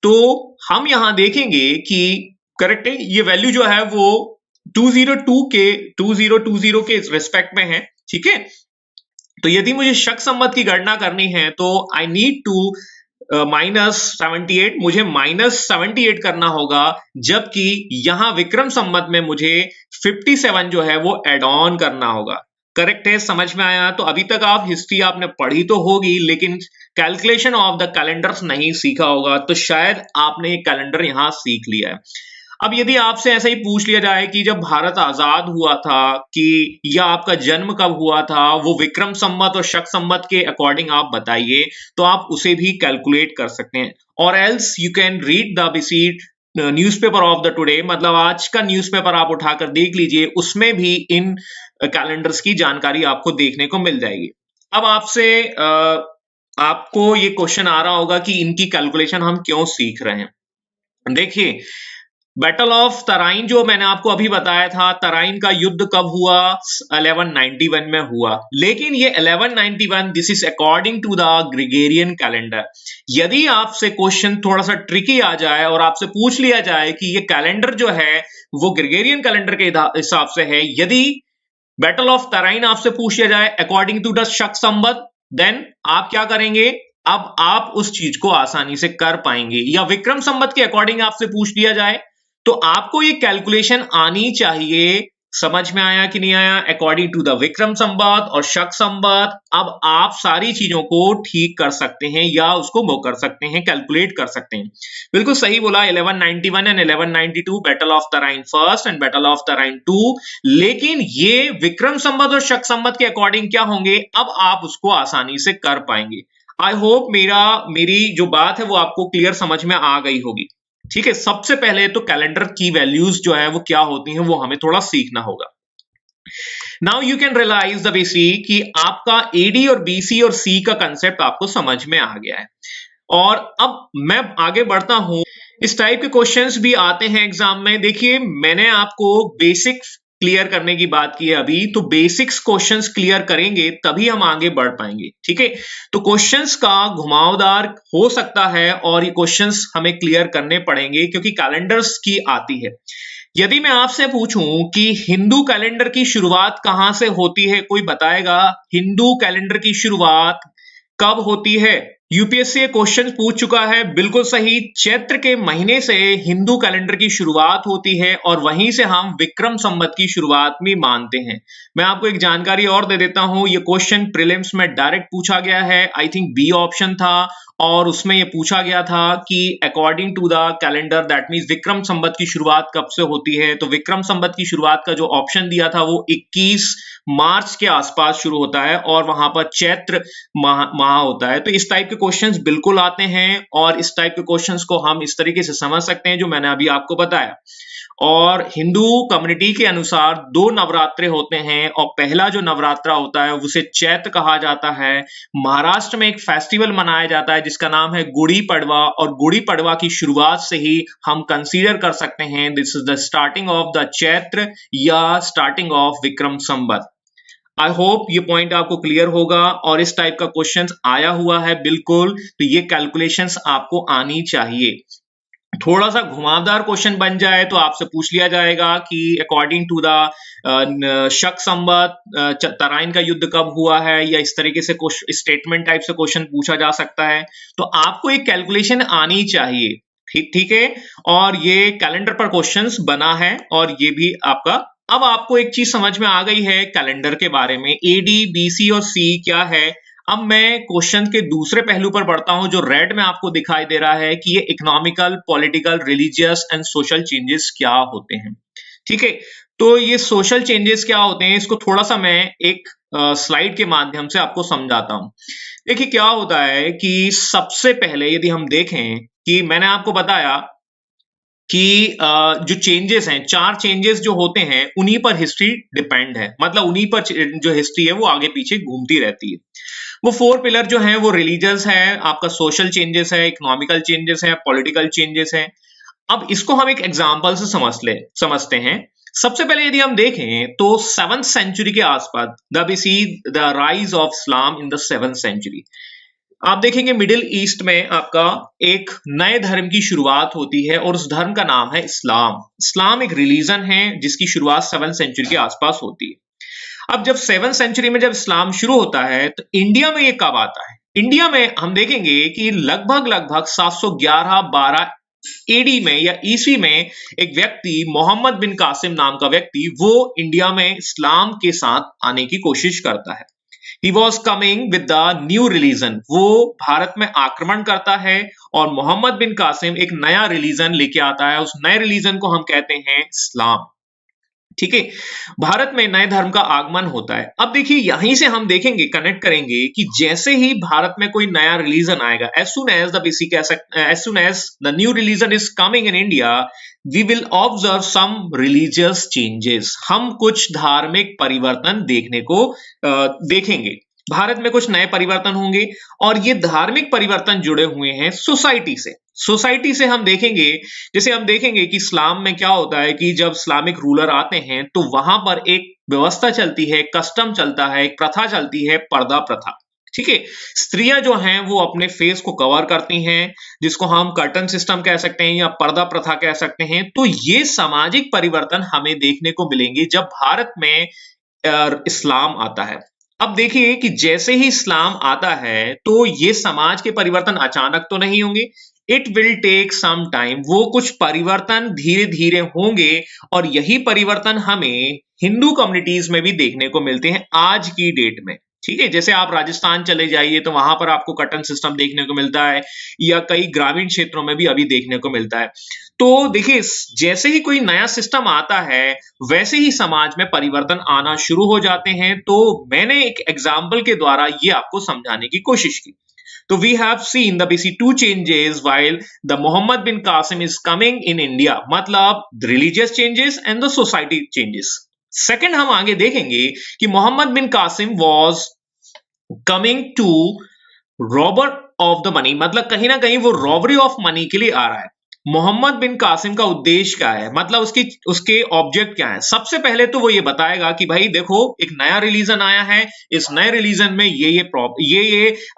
तो हम यहां देखेंगे कि करेक्ट है, ये वैल्यू जो है वो 2020 के रिस्पेक्ट में है, ठीक है। तो यदि मुझे शक संवत की गणना करनी है तो आई नीड टू -78, मुझे -78 करना होगा, जबकि यहां विक्रम संवत में मुझे 57 जो है वो एड ऑन करना होगा। करेक्ट है, समझ में आया? तो अभी तक आप हिस्ट्री आपने पढ़ी तो होगी लेकिन कैलकुलेशन ऑफ द कैलेंडर्स नहीं सीखा होगा, तो शायद आपने कैलेंडर यहां सीख लिया है। अब यदि आपसे ऐसा ही पूछ लिया जाए कि जब भारत आजाद हुआ था कि या आपका जन्म कब हुआ था, वो विक्रम संवत और शक संवत के अकॉर्डिंग आप बताइए, तो आप उसे भी कैलकुलेट कर सकते हैं। और else you can read the बिसीट न्यूज़पेपर ऑफ द टुडे, मतलब आज का न्यूज़पेपर आप उठाकर देख लीजिए, उसमें भी इन कैलेंडर्स की जानकारी आपको देखने को मिल जाएगी। अब आपसे आपको ये क्वेश्चन आ रहा होगा कि इनकी कैलकुलेशन हम क्यों सीख रहे हैं। देखिए, बैटल ऑफ तराइन जो मैंने आपको अभी बताया था, तराइन का युद्ध कब हुआ? 1191 में हुआ, लेकिन ये 1191 this is according to the Gregorian calendar. यदि आपसे क्वेश्चन थोड़ा सा ट्रिकी आ जाए और आपसे पूछ लिया जाए कि ये कैलेंडर जो है वो ग्रेगोरियन कैलेंडर के हिसाब से है, यदि बैटल ऑफ तराइन आपसे पूछ लिया जाए अकॉर्डिंग टू द शक संवत, देन आप क्या करेंगे? अब आप उस चीज को आसानी से कर पाएंगे। या विक्रम संवत के अकॉर्डिंग आपसे पूछ लिया जाए तो आपको ये कैलकुलेशन आनी चाहिए। समझ में आया कि नहीं आया? According to the Vikram Samvat और शक संवत, अब आप सारी चीजों को ठीक कर सकते हैं या उसको वो कर सकते हैं, कैलकुलेट कर सकते हैं। बिल्कुल सही बोला, 1191 and 1192 battle of Tarain first and battle of Tarain 2, लेकिन ये विक्रम संवत और शक संवत के अकॉर्डिंग क्या होंगे, अब आप उसको आसानी से कर पाएंगे। आई होप मेरी जो बात है वो आपको क्लियर समझ में आ गई होगी। ठीक है, सबसे पहले तो कैलेंडर की वैल्यूज जो है वो क्या होती हैं वो हमें थोड़ा सीखना होगा। Now you can realise the basic कि आपका एडी और बीसी और सी का कंसेप्ट आपको समझ में आ गया है। और अब मैं आगे बढ़ता हूं, इस टाइप के क्वेश्चंस भी आते हैं एग्जाम में। देखिए, मैंने आपको बेसिक्स क्लियर करने की बात की है अभी, तो बेसिक्स क्वेश्चंस क्लियर करेंगे तभी हम आगे बढ़ पाएंगे। ठीक है, तो क्वेश्चंस का घुमावदार हो सकता है और ये क्वेश्चंस हमें क्लियर करने पड़ेंगे क्योंकि कैलेंडर्स की आती है। यदि मैं आपसे पूछूं कि हिंदू कैलेंडर की शुरुआत कहां से होती है, कोई बताएगा हिंदू कैलेंडर की शुरुआत कब होती है? यूपीएससी क्वेश्चन पूछ चुका है, बिल्कुल सही, चैत्र के महीने से हिंदू कैलेंडर की शुरुआत होती है और वहीं से हम विक्रम संवत की शुरुआत भी मानते हैं। मैं आपको एक जानकारी और दे देता हूं, ये क्वेश्चन प्रीलिम्स में डायरेक्ट पूछा गया है, आई थिंक बी ऑप्शन था और उसमें ये पूछा गया था कि according to the calendar that means Vikram Samvat की शुरुआत कब से होती है। तो विक्रम संवत की शुरुआत का जो ऑप्शन दिया था वो 21 मार्च के आसपास शुरू होता है और वहां पर चैत्र माह होता है। तो इस टाइप के क्वेश्चंस बिल्कुल आते हैं और इस टाइप के क्वेश्चंस को हम इस तरीके से समझ सकते हैं जो मैंने अभी आपको बताया। और हिंदू कम्युनिटी के अनुसार 2 नवरात्रे होते हैं और पहला जो नवरात्रा होता है उसे चैत्र कहा जाता है। महाराष्ट्र में एक फेस्टिवल मनाया जाता है जिसका नाम है गुड़ी पड़वा और गुड़ी पड़वा की शुरुआत से ही हम कंसीडर कर सकते हैं this is the starting of the Chaitra या starting of Vikram Samvat. I hope ये पॉइंट आपको क्लियर होगा और इस टाइप का क्वेश्चन आया हुआ है बिल्कुल, तो ये कैलकुलेशंस आपको आनी चाहिए। थोड़ा सा घुमावदार क्वेश्चन बन जाए तो आपसे पूछ लिया जाएगा कि अकॉर्डिंग टू द शक संवत तराइन का युद्ध कब हुआ है, या इस तरीके से स्टेटमेंट टाइप से क्वेश्चन पूछा जा सकता है। तो आपको एक कैलकुलेशन आनी चाहिए, ठीक है। और ये कैलेंडर पर क्वेश्चंस बना है और ये भी आपका। अब आपको एक चीज समझ में आ गई है कैलेंडर के बारे में, एडी बीसी और सी क्या है। अब मैं क्वेश्चन के दूसरे पहलू पर बढ़ता हूं जो रेड में आपको दिखाई दे रहा है कि ये economical, political, religious and social changes क्या होते हैं। ठीक है, तो ये सोशल चेंजेस क्या होते हैं इसको थोड़ा सा मैं एक स्लाइड के माध्यम से आपको समझाता हूं। देखिए क्या होता है कि सबसे पहले यदि हम देखें कि मैंने आपको बताया कि जो चेंजेस हैं, 4 चेंजेस जो होते हैं उन्हीं पर हिस्ट्री डिपेंड है, मतलब उन्हीं पर जो हिस्ट्री है वो आगे पीछे घूमती रहती है। वो 4 पिलर जो हैं वो रिलीजियस है, आपका सोशल चेंजेस है, इकोनॉमिकल चेंजेस है, पॉलिटिकल चेंजेस है। अब इसको हम एक एग्जांपल से समझते हैं। सबसे पहले यदि हम देखें तो 7th सेंचुरी के आसपास we see the rise of Islam in the 7th century. आप देखेंगे मिडिल ईस्ट में आपका एक नए धर्म की शुरुआत होती है और उस धर्म का नाम है इस्लाम। इस्लाम एक रिलीजन है जिसकी शुरुआत 7th सेंचुरी के आसपास होती है। अब जब 7th सेंचुरी में जब इस्लाम शुरू होता है तो इंडिया में ये कब आता है। इंडिया में हम देखेंगे कि लगभग 711-12 एडी में या ईस्वी में एक व्यक्ति मोहम्मद बिन कासिम नाम का व्यक्ति वो इंडिया में इस्लाम के साथ आने की कोशिश करता है। He was coming with the new religion, वो भारत में आक्रमण करता है और मोहम्मद बिन कासिम एक नया रिलीजन लेके आता है। उस नए रिलीजन को हम कहते हैं इस्लाम। ठीक है, भारत में नए धर्म का आगमन होता है। अब देखिए यहीं से हम देखेंगे, कनेक्ट करेंगे कि जैसे ही भारत में कोई नया रिलीजन आएगा, as soon as the new religion is coming in India, we will observe some religious changes। हम कुछ धार्मिक परिवर्तन देखने को देखेंगे। भारत में कुछ नए परिवर्तन होंगे और ये धार्मिक परिवर्तन जुड़े हुए हैं सोसाइटी से। सोसाइटी से हम देखेंगे, जैसे हम देखेंगे कि इस्लाम में क्या होता है कि जब इस्लामिक रूलर आते हैं तो वहां पर एक व्यवस्था चलती है, कस्टम चलता है, एक प्रथा चलती है, पर्दा प्रथा। ठीक है, स्त्रियां जो हैं वो अपने फेस को कवर करती हैं, जिसको हम कर्टन सिस्टम कह सकते हैं या पर्दा प्रथा कह सकते हैं। तो ये सामाजिक परिवर्तन हमें देखने को मिलेंगे जब भारत में इस्लाम आता है। अब देखिए कि जैसे ही इस्लाम आता है तो ये समाज के परिवर्तन अचानक तो नहीं होंगे, it will take some time. वो कुछ परिवर्तन धीरे धीरे होंगे और यही परिवर्तन हमें हिंदू कम्युनिटीज में भी देखने को मिलते हैं आज की डेट में। ठीक है, जैसे आप राजस्थान चले जाइए तो वहां पर आपको कर्टन सिस्टम देखने को मिलता है या कई ग्रामीण क्षेत्रों में भी अभी देखने को मिलता है। तो देखिए जैसे ही कोई नया सिस्टम आता है वैसे ही समाज में परिवर्तन आना शुरू हो जाते हैं। तो मैंने एक एग्जाम्पल के द्वारा ये आपको समझाने की कोशिश की। तो we have seen the basic 2 changes while the Muhammad bin Qasim is coming in India, मतलब the religious changes and the society changes। Second हम आगे देखेंगे कि मोहम्मद बिन Qasim was coming to robber of the money, मतलब कहीं ना कहीं वो रॉबरी ऑफ मनी के लिए आ रहा है। मोहम्मद बिन कासिम का उद्देश्य क्या है, मतलब उसके ऑब्जेक्ट क्या है। सबसे पहले तो वो ये बताएगा कि भाई देखो एक नया रिलीजन आया है, इस नए रिलीजन में ये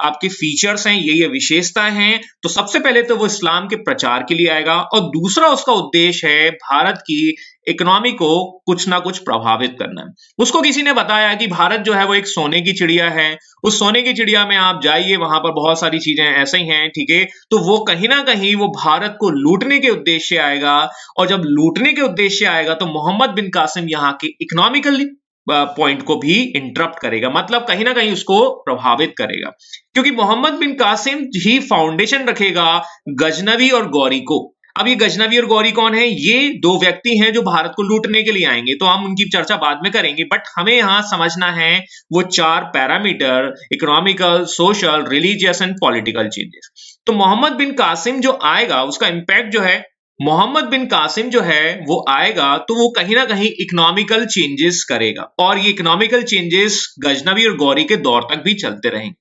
आपके फीचर्स हैं, ये विशेषताएं हैं। तो सबसे पहले तो वो इस्लाम के प्रचार के लिए आएगा और दूसरा उसका उद्देश्य है भारत की इकोनॉमी को कुछ ना कुछ प्रभावित करना है। उसको किसी ने बताया कि भारत जो है वो एक सोने की चिड़िया है, उस सोने की चिड़िया में आप जाइए, वहां पर बहुत सारी चीजें ऐसे ही हैं। ठीक है, तो वो कहीं ना कहीं वो भारत को लूटने के उद्देश्य आएगा और जब लूटने के उद्देश्य आएगा तो मोहम्मद बिन कासिम यहाँ के इकोनॉमिकली पॉइंट को भी इंटरप्ट करेगा, मतलब कहीं ना कहीं उसको प्रभावित करेगा, क्योंकि मोहम्मद बिन कासिम ही फाउंडेशन रखेगा गजनवी और गौरी को। अब ये गजनवी और गौरी कौन है? ये दो व्यक्ति हैं जो भारत को लूटने के लिए आएंगे, तो हम उनकी चर्चा बाद में करेंगे, बट हमें यहां समझना है वो 4 parameter: economical, social, religious and political changes. तो मोहम्मद बिन कासिम जो आएगा उसका इंपैक्ट जो है, मोहम्मद बिन कासिम जो है वो आएगा तो वो कहीं ना कहीं इकोनॉमिकल चेंजेस करेगा, और ये इकोनॉमिकल चेंजेस गजनवी और गौरी के दौर तक भी चलते रहेंगे।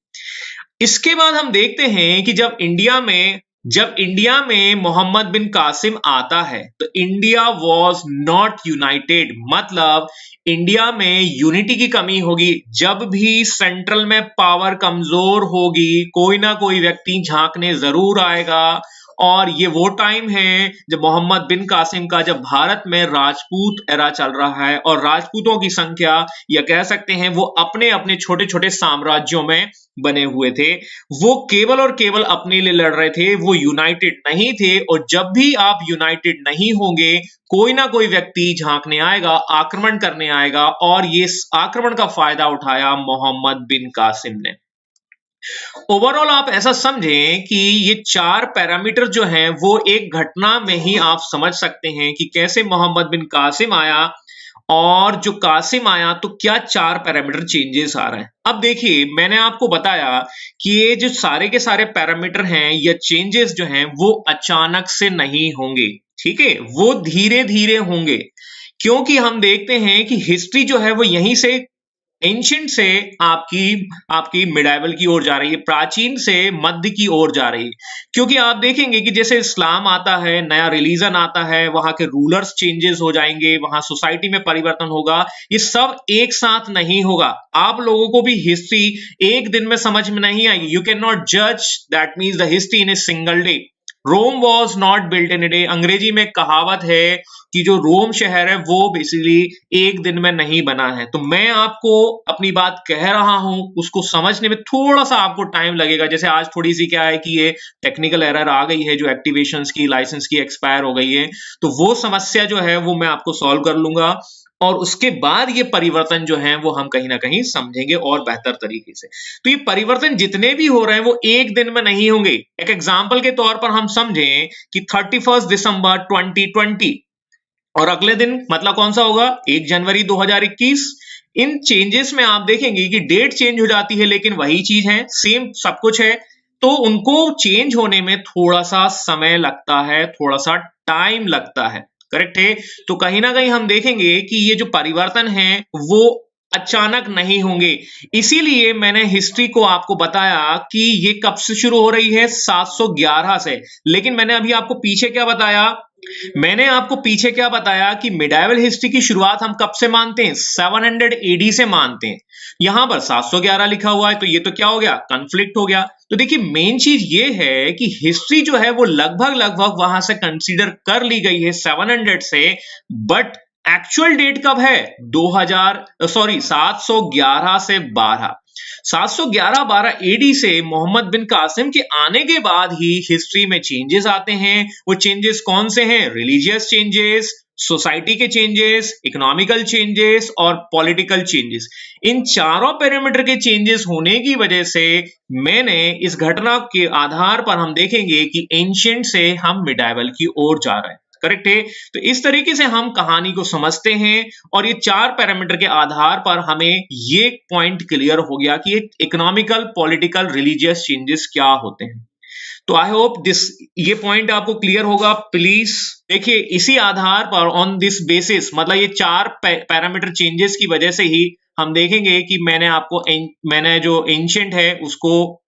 इसके बाद हम देखते हैं कि जब इंडिया में मोहम्मद बिन कासिम आता है तो इंडिया वॉज नॉट यूनाइटेड, मतलब इंडिया में यूनिटी की कमी होगी। जब भी सेंट्रल में पावर कमजोर होगी, कोई ना कोई व्यक्ति झांकने जरूर आएगा, और ये वो टाइम है जब मोहम्मद बिन कासिम का, जब भारत में राजपूत एरा चल रहा है, और राजपूतों की संख्या, या कह सकते हैं वो अपने अपने छोटे छोटे साम्राज्यों में बने हुए थे, वो केवल और केवल अपने लिए लड़ रहे थे, वो यूनाइटेड नहीं थे। और जब भी आप यूनाइटेड नहीं होंगे, कोई ना कोई व्यक्ति झांकने आएगा, आक्रमण करने आएगा, और ये आक्रमण का फायदा उठाया मोहम्मद बिन कासिम ने। ओवरऑल आप ऐसा समझें कि ये 4 पैरामीटर जो हैं वो एक घटना में ही आप समझ सकते हैं कि कैसे मोहम्मद बिन कासिम आया, और जो कासिम आया तो क्या 4 पैरामीटर चेंजेस आ रहे हैं। अब देखिए, मैंने आपको बताया कि ये जो सारे के सारे पैरामीटर हैं या चेंजेस जो हैं वो अचानक से नहीं होंगे, ठीक है, वो धीरे धीरे होंगे, क्योंकि हम देखते हैं कि हिस्ट्री जो है वो यहीं से एंशिएंट से आपकी मिडाइवल की ओर जा रही है, प्राचीन से मध्य की ओर जा रही है। क्योंकि आप देखेंगे कि जैसे इस्लाम आता है, नया रिलीजन आता है, वहां के रूलर्स चेंजेस हो जाएंगे, वहां सोसाइटी में परिवर्तन होगा, ये सब एक साथ नहीं होगा। आप लोगों को भी हिस्ट्री एक दिन में समझ में नहीं आएगी। यू कैन नॉट जज that means the history in a single day. Rome was not built in a day. अंग्रेजी में कहावत है कि जो रोम शहर है वो बेसिकली एक दिन में नहीं बना है। तो मैं आपको अपनी बात कह रहा हूं, उसको समझने में थोड़ा सा आपको टाइम लगेगा। जैसे आज थोड़ी सी क्या है कि ये टेक्निकल एरर आ गई है, जो एक्टिवेशंस की, लाइसेंस की एक्सपायर हो गई है, तो वो समस्या जो है वो मैं आपको सॉल्व कर लूंगा, और उसके बाद ये परिवर्तन जो है वो हम कहीं ना कहीं समझेंगे और बेहतर तरीके से। तो ये परिवर्तन जितने भी हो रहे हैं वो एक दिन में नहीं होंगे। एक एग्जांपल के तौर पर हम समझें कि 31 दिसंबर 2020 और अगले दिन मतलब कौन सा होगा, 1 जनवरी 2021। इन चेंजेस में आप देखेंगे कि डेट चेंज हो जाती है, लेकिन वही चीज है, सेम सब कुछ है, तो उनको चेंज होने में थोड़ा सा समय लगता है, थोड़ा सा टाइम लगता है, करेक्ट है। तो कहीं ना कहीं हम देखेंगे कि ये जो परिवर्तन है वो अचानक नहीं होंगे। इसीलिए मैंने हिस्ट्री को आपको बताया कि ये कब से शुरू हो रही है, 711 से। लेकिन मैंने अभी आपको पीछे क्या बताया, कि मिडाइवल हिस्ट्री की शुरुआत हम कब से मानते हैं, 700 एडी से मानते हैं। यहां पर 711 लिखा हुआ है, तो ये तो क्या हो गया, कॉन्फ्लिक्ट हो गया। तो देखिए, मेन चीज ये है कि हिस्ट्री जो है वो लगभग वहां से कंसीडर कर ली गई है 700 से, बट एक्चुअल डेट कब है, 711 से 711-12 एडी से मोहम्मद बिन कासिम के आने के बाद ही हिस्ट्री में चेंजेस आते हैं। वो चेंजेस कौन से हैं, रिलीजियस चेंजेस, सोसाइटी के चेंजेस, इकोनॉमिकल चेंजेस और पॉलिटिकल चेंजेस। इन चारों पैरामीटर के चेंजेस होने की वजह से मैंने इस घटना के आधार पर हम देखेंगे कि एंशिएंट से हम मिडाइवल की ओर जा रहे हैं, करेक्ट है। तो इस तरीके से हम कहानी को समझते हैं, और ये 4 पैरामीटर के आधार पर हमें ये पॉइंट क्लियर हो गया कि इकोनॉमिकल, पॉलिटिकल, रिलीजियस चेंजेस क्या होते हैं। तो आई होप ये पॉइंट आपको क्लियर होगा। प्लीज देखिए, इसी आधार पर, ऑन दिस बेसिस, मतलब ये 4 पैरामीटर चेंजेस की वजह से ही हम देखेंगे कि मैंने जो एंशिएंट है उसको,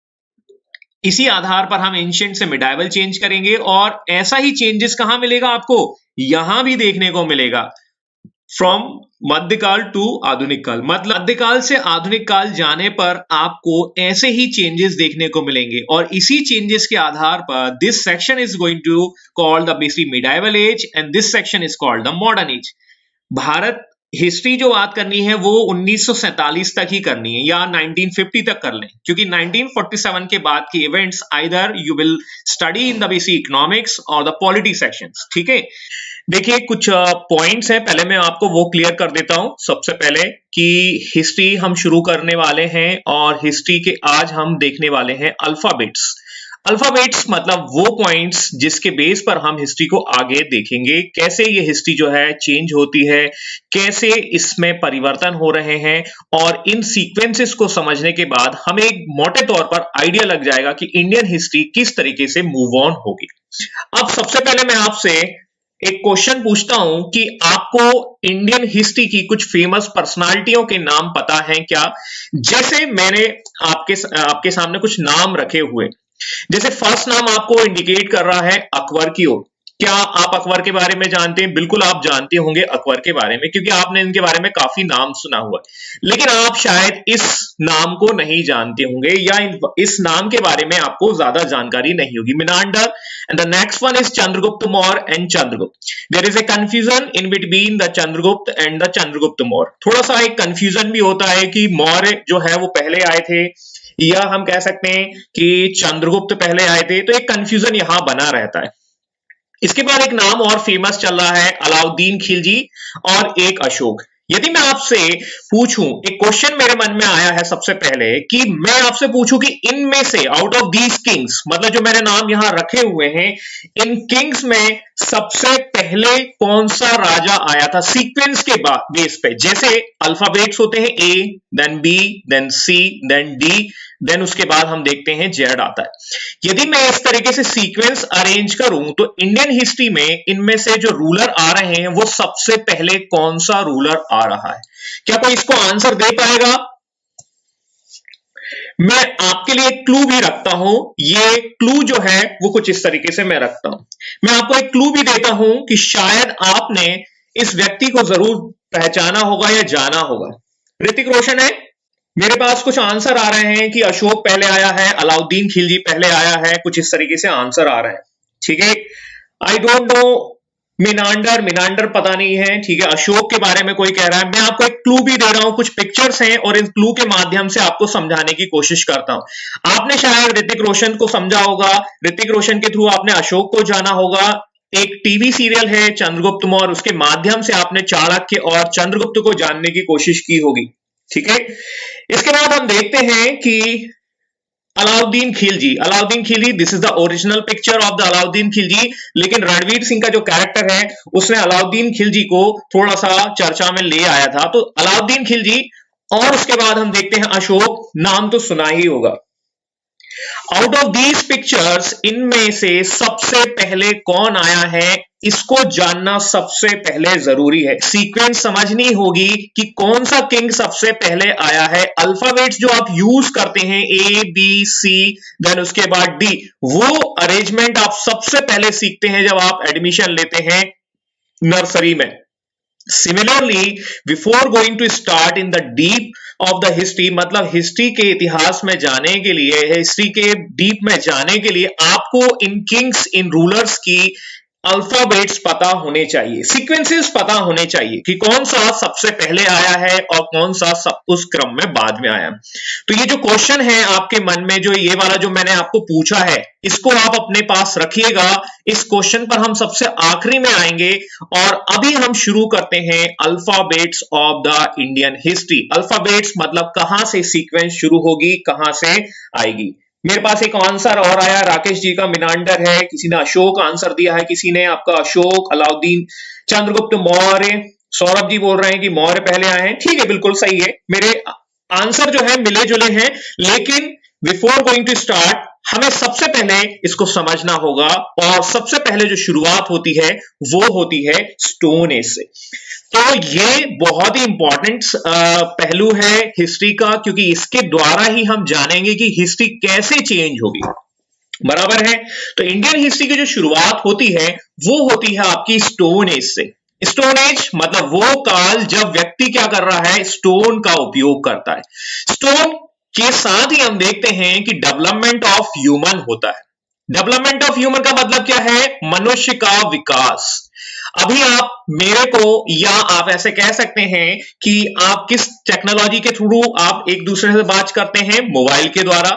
इसी आधार पर हम एंशिएंट से मिडाइवल चेंज करेंगे। और ऐसा ही चेंजेस कहां मिलेगा आपको, यहां भी देखने को मिलेगा, फ्रॉम मध्यकाल टू आधुनिक काल। मतलब मध्यकाल से आधुनिक काल जाने पर आपको ऐसे ही चेंजेस देखने को मिलेंगे, और इसी चेंजेस के आधार पर this section is going to called the basic medieval age and this section is called the modern age. Bharat history जो बात करनी है वो 1947 तक ही करनी है, या 1950 तक कर लें, क्योंकि 1947 के बाद के events either you will study in the basic economics और द पॉलिटी सेक्शंस, ठीक है। देखिए कुछ पॉइंट्स हैं, पहले मैं आपको वो क्लियर कर देता हूं। सबसे पहले कि हिस्ट्री हम शुरू करने वाले हैं और हिस्ट्री के आज हम देखने वाले हैं अल्फाबेट्स। अल्फाबेट्स मतलब वो पॉइंट्स जिसके बेस पर हम हिस्ट्री को आगे देखेंगे, कैसे ये हिस्ट्री जो है चेंज होती है, कैसे इसमें परिवर्तन हो रहे हैं, और इन सीक्वेंसेस को समझने के बाद हमें एक मोटे तौर पर आइडिया लग जाएगा कि इंडियन हिस्ट्री किस तरीके से मूव ऑन होगी। अब सबसे पहले मैं आपसे एक क्वेश्चन पूछता हूं कि आपको इंडियन हिस्ट्री की कुछ फेमस पर्सनालिटियों के नाम पता हैं क्या? जैसे मैंने आपके सामने कुछ नाम रखे हुए, जैसे फर्स्ट नाम आपको इंडिकेट कर रहा है अकबर की ओर। क्या आप अकबर के बारे में जानते हैं? बिल्कुल आप जानते होंगे अकबर के बारे में, क्योंकि आपने इनके बारे में काफी नाम सुना हुआ है, लेकिन आप शायद इस नाम को नहीं जानते होंगे या इस नाम के बारे में आपको ज्यादा जानकारी नहीं होगी। Menander and the next one is Chandragupta Maurya and Chandragupta. There is a confusion in between the Chandragupta and the Chandragupta Maurya. थोड़ा सा एक कंफ्यूजन भी होता है कि मौर्य जो है वो पहले आए थे या हम कह सकते हैं कि चंद्रगुप्त पहले आए थे, तो एक कंफ्यूजन यहां बना रहता है। इसके बाद एक नाम और फेमस चल रहा है अलाउद्दीन खिलजी और एक अशोक। यदि मैं आपसे पूछूं, एक क्वेश्चन मेरे मन में आया है सबसे पहले कि मैं आपसे पूछूं कि इनमें से आउट ऑफ दीज किंग्स, मतलब जो मैंने नाम यहां रखे हुए हैं, इन किंग्स में सबसे पहले कौन सा राजा आया था सीक्वेंस के बेस पे? जैसे अल्फाबेट्स होते हैं ए, देन बी, देन सी, देन डी, देन उसके बाद हम देखते हैं जेड आता है। यदि मैं इस तरीके से सीक्वेंस अरेंज करूं तो इंडियन हिस्ट्री में इनमें से जो रूलर आ रहे हैं वो सबसे पहले कौन सा रूलर आ रहा है? क्या कोई इसको आंसर दे पाएगा? मैं आपके लिए क्लू भी रखता हूं। ये क्लू जो है वो कुछ इस तरीके से मैं रखता हूं। मैं आपको एक क्लू भी देता हूं कि शायद आपने इस व्यक्ति को जरूर पहचाना होगा या जाना होगा। ऋतिक रोशन है। मेरे पास कुछ आंसर आ रहे हैं कि अशोक पहले आया है, अलाउद्दीन खिलजी पहले आया है, कुछ इस तरीके से आंसर आ रहे हैं। ठीक है, आई डोंट नो मिनांडर पता नहीं है। ठीक है, अशोक के बारे में कोई कह रहा है। मैं आपको एक क्लू भी दे रहा हूं, कुछ पिक्चर्स हैं और इन क्लू के माध्यम से आपको समझाने की कोशिश करता हूं। आपने शायद ऋतिक रोशन को समझा होगा, ऋतिक रोशन के थ्रू आपने अशोक को जाना होगा। एक टीवी सीरियल है चंद्रगुप्त मौर्य, उसके माध्यम से आपने चाणक्य और चंद्रगुप्त को जानने की कोशिश की होगी। ठीक है, इसके बाद हम देखते हैं कि Alauddin Khilji, this is the original picture of the Alauddin Khilji. लेकिन रणवीर सिंह का जो कैरेक्टर है उसने अलाउद्दीन खिलजी को थोड़ा सा चर्चा में ले आया था। तो अलाउद्दीन खिलजी, और उसके बाद हम देखते हैं अशोक। नाम तो सुना ही होगा। आउट ऑफ दीज पिक्चर्स इनमें से सबसे पहले कौन आया है, इसको जानना सबसे पहले जरूरी है। सीक्वेंस समझनी होगी कि कौन सा किंग सबसे पहले आया है। अल्फाबेट्स जो आप यूज करते हैं ए बी सी देन उसके बाद डी, वो अरेंजमेंट आप सबसे पहले सीखते हैं जब आप एडमिशन लेते हैं नर्सरी में। Similarly before going to start in the deep of the history, मतलब हिस्ट्री के इतिहास में जाने के लिए, हिस्ट्री के डीप में जाने के लिए आपको इन किंग्स, इन रूलर्स की अल्फाबेट्स पता होने चाहिए, सीक्वेंसेस पता होने चाहिए कि कौन सा सबसे पहले आया है और कौन सा उस क्रम में बाद में आया। तो ये जो क्वेश्चन है आपके मन में, जो ये वाला जो मैंने आपको पूछा है, इसको आप अपने पास रखिएगा। इस क्वेश्चन पर हम सबसे आखिरी में आएंगे और अभी हम शुरू करते हैं alphabets of the Indian history. Alphabets मतलब कहां से सीक्वेंस शुरू होगी, कहां से आएगी। मेरे पास एक आंसर और आया, राकेश जी का मिनांडर है, किसी ने अशोक आंसर दिया है, किसी ने आपका अशोक, अलाउद्दीन, चंद्रगुप्त मौर्य, सौरभ जी बोल रहे हैं कि मौर्य पहले आए हैं। ठीक है, बिल्कुल सही है, मेरे आंसर जो है मिले जुले हैं, लेकिन बिफोर गोइंग टू स्टार्ट हमें सबसे पहले इसको समझना होगा और सबसे पहले जो शुरुआत होती है वो होती है स्टोन एज से। तो ये बहुत ही इंपॉर्टेंट पहलू है हिस्ट्री का, क्योंकि इसके द्वारा ही हम जानेंगे कि हिस्ट्री कैसे चेंज होगी। बराबर है। तो इंडियन हिस्ट्री की जो शुरुआत होती है वो होती है आपकी स्टोन एज से। स्टोन एज मतलब वो काल जब व्यक्ति क्या कर रहा है, स्टोन का उपयोग करता है। स्टोन के साथ ही हम देखते हैं कि डेवलपमेंट ऑफ ह्यूमन होता है। डेवलपमेंट ऑफ ह्यूमन का मतलब क्या है, मनुष्य का विकास। अभी आप मेरे को, या आप ऐसे कह सकते हैं कि आप किस टेक्नोलॉजी के थ्रू आप एक दूसरे से बात करते हैं, मोबाइल के द्वारा।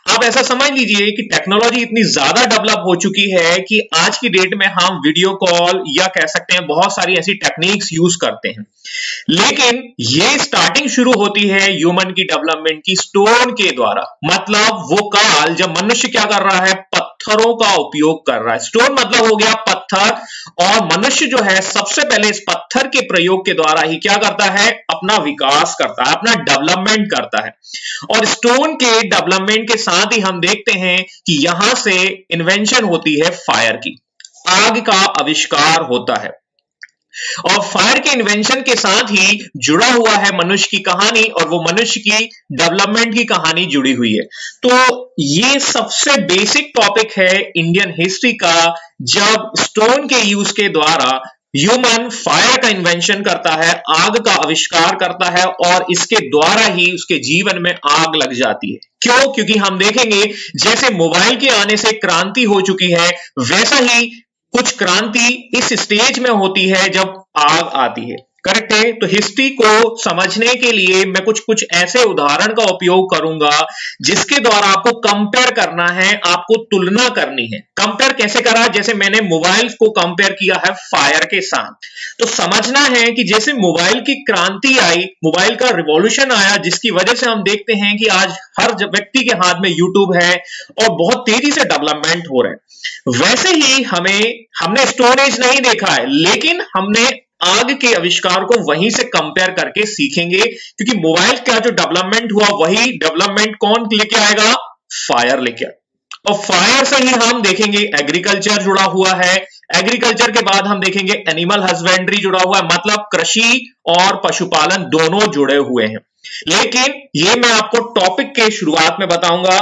आप ऐसा समझ लीजिए कि टेक्नोलॉजी इतनी ज्यादा डेवलप हो चुकी है कि आज की डेट में हम वीडियो कॉल या कह सकते हैं बहुत सारी ऐसी टेक्निक्स यूज करते हैं, लेकिन ये स्टार्टिंग शुरू होती है ह्यूमन की डेवलपमेंट की स्टोन के द्वारा। मतलब वो काल जब मनुष्य क्या कर रहा है, पत्थरों का उपयोग कर रहा है। स्टोन मतलब हो गया पत्थर, और मनुष्य जो है सबसे पहले इस पत्थर के प्रयोग के द्वारा ही क्या करता है, अपना विकास करता है, अपना डेवलपमेंट करता है। और स्टोन के डेवलपमेंट के साथ ही हम देखते हैं कि यहां से इन्वेंशन होती है फायर की, आग का आविष्कार होता है। और फायर के इन्वेंशन के साथ ही जुड़ा हुआ है मनुष्य की कहानी, और वो मनुष्य की डेवलपमेंट की कहानी जुड़ी हुई है। तो ये सबसे बेसिक टॉपिक है इंडियन हिस्ट्री का, जब स्टोन के यूज के द्वारा ह्यूमन फायर का इन्वेंशन करता है, आग का आविष्कार करता है, और इसके द्वारा ही उसके जीवन में आग लग जाती है। क्यों? क्योंकि हम देखेंगे जैसे मोबाइल के आने से क्रांति हो चुकी है, वैसा ही कुछ क्रांति इस स्टेज में होती है जब आग आती है। करेक्ट है? तो हिस्ट्री को समझने के लिए मैं कुछ ऐसे उदाहरण का उपयोग करूंगा जिसके द्वारा आपको कंपेयर करना है, आपको तुलना करनी है। कंपेयर कैसे करा? जैसे मैंने मोबाइल को कंपेयर किया है फायर के साथ। तो समझना है कि जैसे मोबाइल की क्रांति आई, मोबाइल का रिवॉल्यूशन आया, जिसकी वजह से हम देखते हैं कि आज हर व्यक्ति के हाथ में यूट्यूब है और बहुत तेजी से डेवलपमेंट हो रहा है। वैसे ही हमने स्टोन एज नहीं देखा है, लेकिन हमने आग के आविष्कार को वहीं से कंपेयर करके सीखेंगे, क्योंकि मोबाइल का जो डेवलपमेंट हुआ वही डेवलपमेंट कौन लेके आएगा? फायर लेके आएगा। और फायर से ही हम देखेंगे एग्रीकल्चर जुड़ा हुआ है, एग्रीकल्चर के बाद हम देखेंगे एनिमल हस्बेंड्री जुड़ा हुआ है, मतलब कृषि और पशुपालन दोनों जुड़े हुए हैं। लेकिन ये मैं आपको टॉपिक के शुरुआत में बताऊंगा।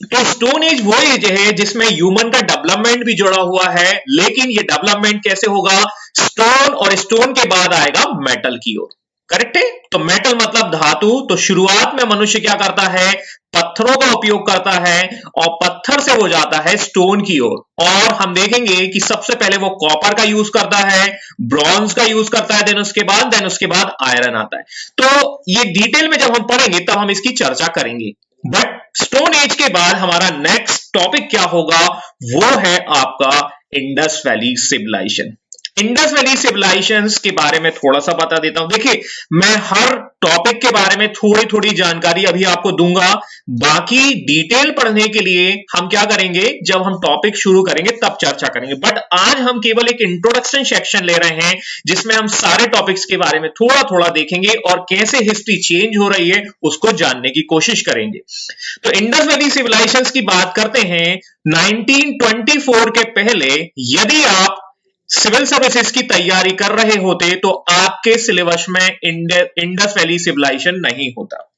तो स्टोन एज वो एज है जिसमें ह्यूमन का डेवलपमेंट भी जुड़ा हुआ है, लेकिन ये डेवलपमेंट कैसे होगा? स्टोन, और स्टोन के बाद आएगा मेटल की ओर। करेक्ट है? तो मेटल मतलब धातु। तो शुरुआत में मनुष्य क्या करता है? पत्थरों का उपयोग करता है, और पत्थर से हो जाता है स्टोन की ओर। और हम देखेंगे कि सबसे पहले वो कॉपर का यूज करता है, ब्रॉन्ज का यूज करता है, देन उसके बाद आयरन आता है। तो ये डिटेल में जब हम पढ़ेंगे तब हम इसकी चर्चा करेंगे। बट स्टोन एज के बाद हमारा नेक्स्ट टॉपिक क्या होगा? वो है आपका Indus valley civilisation. Indus valley civilisations के बारे में थोड़ा सा बता देता हूं। देखिए, मैं हर टॉपिक के बारे में थोड़ी थोड़ी जानकारी अभी आपको दूंगा। बाकी डिटेल पढ़ने के लिए हम क्या करेंगे, जब हम टॉपिक शुरू करेंगे तब चर्चा करेंगे। बट आज हम केवल एक इंट्रोडक्शन सेक्शन ले रहे हैं, जिसमें हम सारे टॉपिक्स के बारे में थोड़ा थोड़ा देखेंगे और कैसे हिस्ट्री चेंज हो रही है उसको जानने की कोशिश करेंगे। तो इंडस वैली सिविलाइजेशंस की बात करते हैं। 1924 के पहले यदि आप सिविल सर्विसेज की तैयारी कर रहे होते तो आपके सिलेबस में इंडस वैली सिविलाइजेशन नहीं होता।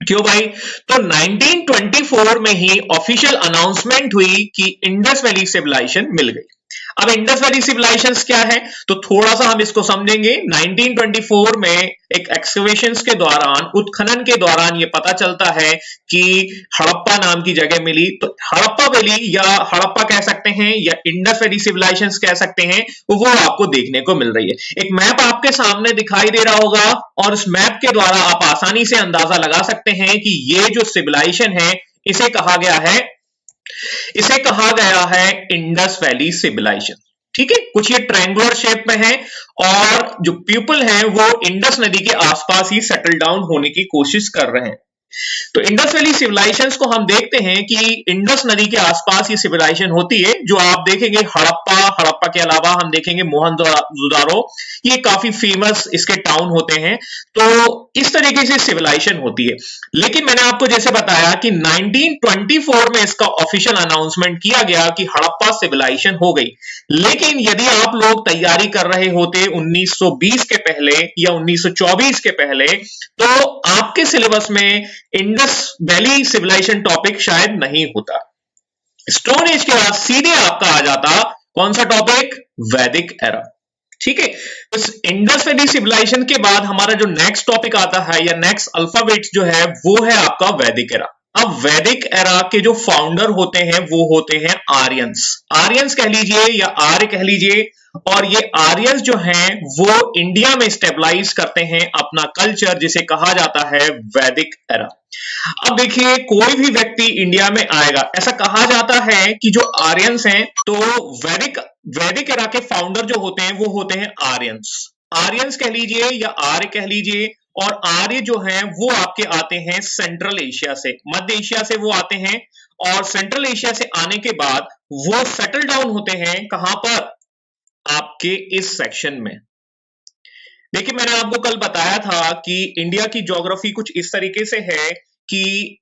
क्यों भाई? तो 1924 में ही ऑफिशियल अनाउंसमेंट हुई कि इंडस वैली सिविलाइजेशन मिल गई। अब इंडस वैली सिविलाइजेशन क्या है तो थोड़ा सा हम इसको समझेंगे। 1924 में एक एक्सकवेशंस के दौरान, उत्खनन के दौरान ये पता चलता है कि हड़प्पा नाम की जगह मिली। तो हड़प्पा वैली या हड़प्पा कह सकते हैं या इंडस वैली सिविलाइजेशंस कह सकते हैं, वो आपको देखने को मिल रही है। एक मैप आपके सामने दिखाई दे रहा होगा और उस मैप के द्वारा आप आसानी से अंदाजा लगा सकते हैं कि ये जो सिविलाइजेशन है इसे कहा गया है इंडस वैली सिविलाइजेशन। ठीक है, कुछ ये ट्रायंगुलर शेप में है और जो पीपल हैं वो इंडस नदी के आसपास ही सेटल डाउन होने की कोशिश कर रहे हैं। तो इंडस वैली सिविलाइजेशंस को हम देखते हैं कि इंडस नदी के आसपास ये सिविलाइजेशन होती है। जो आप देखेंगे हड़प्पा के अलावा हम देखेंगे मोहनजोदारो, ये काफी फेमस इसके टाउन होते हैं। तो इस तरीके से सिविलाइजेशन होती है। लेकिन मैंने आपको जैसे बताया कि 1924 में इसका ऑफिशियल अनाउंसमेंट किया गया कि हड़प्पा सिविलाइजेशन हो गई। लेकिन यदि आप लोग तैयारी कर रहे होते 1920 के पहले या 1924 के पहले, तो आपके सिलेबस में इंडस वैली सिविलाइजेशन टॉपिक शायद नहीं होता। स्टोन एज के बाद सीधे आपका आ जाता कौन सा टॉपिक? वैदिक एरा। ठीक है, इस इंडस वैली सिविलाइजेशन के बाद हमारा जो नेक्स्ट टॉपिक आता है या नेक्स्ट अल्फाबेट जो है वो है आपका वैदिक एरा। अब वैदिक एरा के जो फाउंडर होते हैं वो होते हैं आर्यंस कह लीजिए या आर्य कह लीजिए। और ये आर्यंस जो हैं वो इंडिया में स्टेबलाइज करते हैं अपना कल्चर, जिसे कहा जाता है वैदिक एरा। अब देखिए, कोई भी व्यक्ति इंडिया में आएगा, ऐसा कहा जाता है कि जो आर्यंस हैं, तो वैदिक एरा के फाउंडर जो होते हैं वो होते हैं आर्यंस। आर्यंस कह लीजिए या आर्य कह लीजिए, और आर्य जो हैं वो आपके आते हैं सेंट्रल एशिया से, मध्य एशिया से वो आते हैं, और सेंट्रल एशिया से आने के बाद वो सेटल डाउन होते हैं कहां पर, आपके इस सेक्शन में। देखिए, मैंने आपको कल बताया था कि इंडिया की ज्योग्राफी कुछ इस तरीके से है कि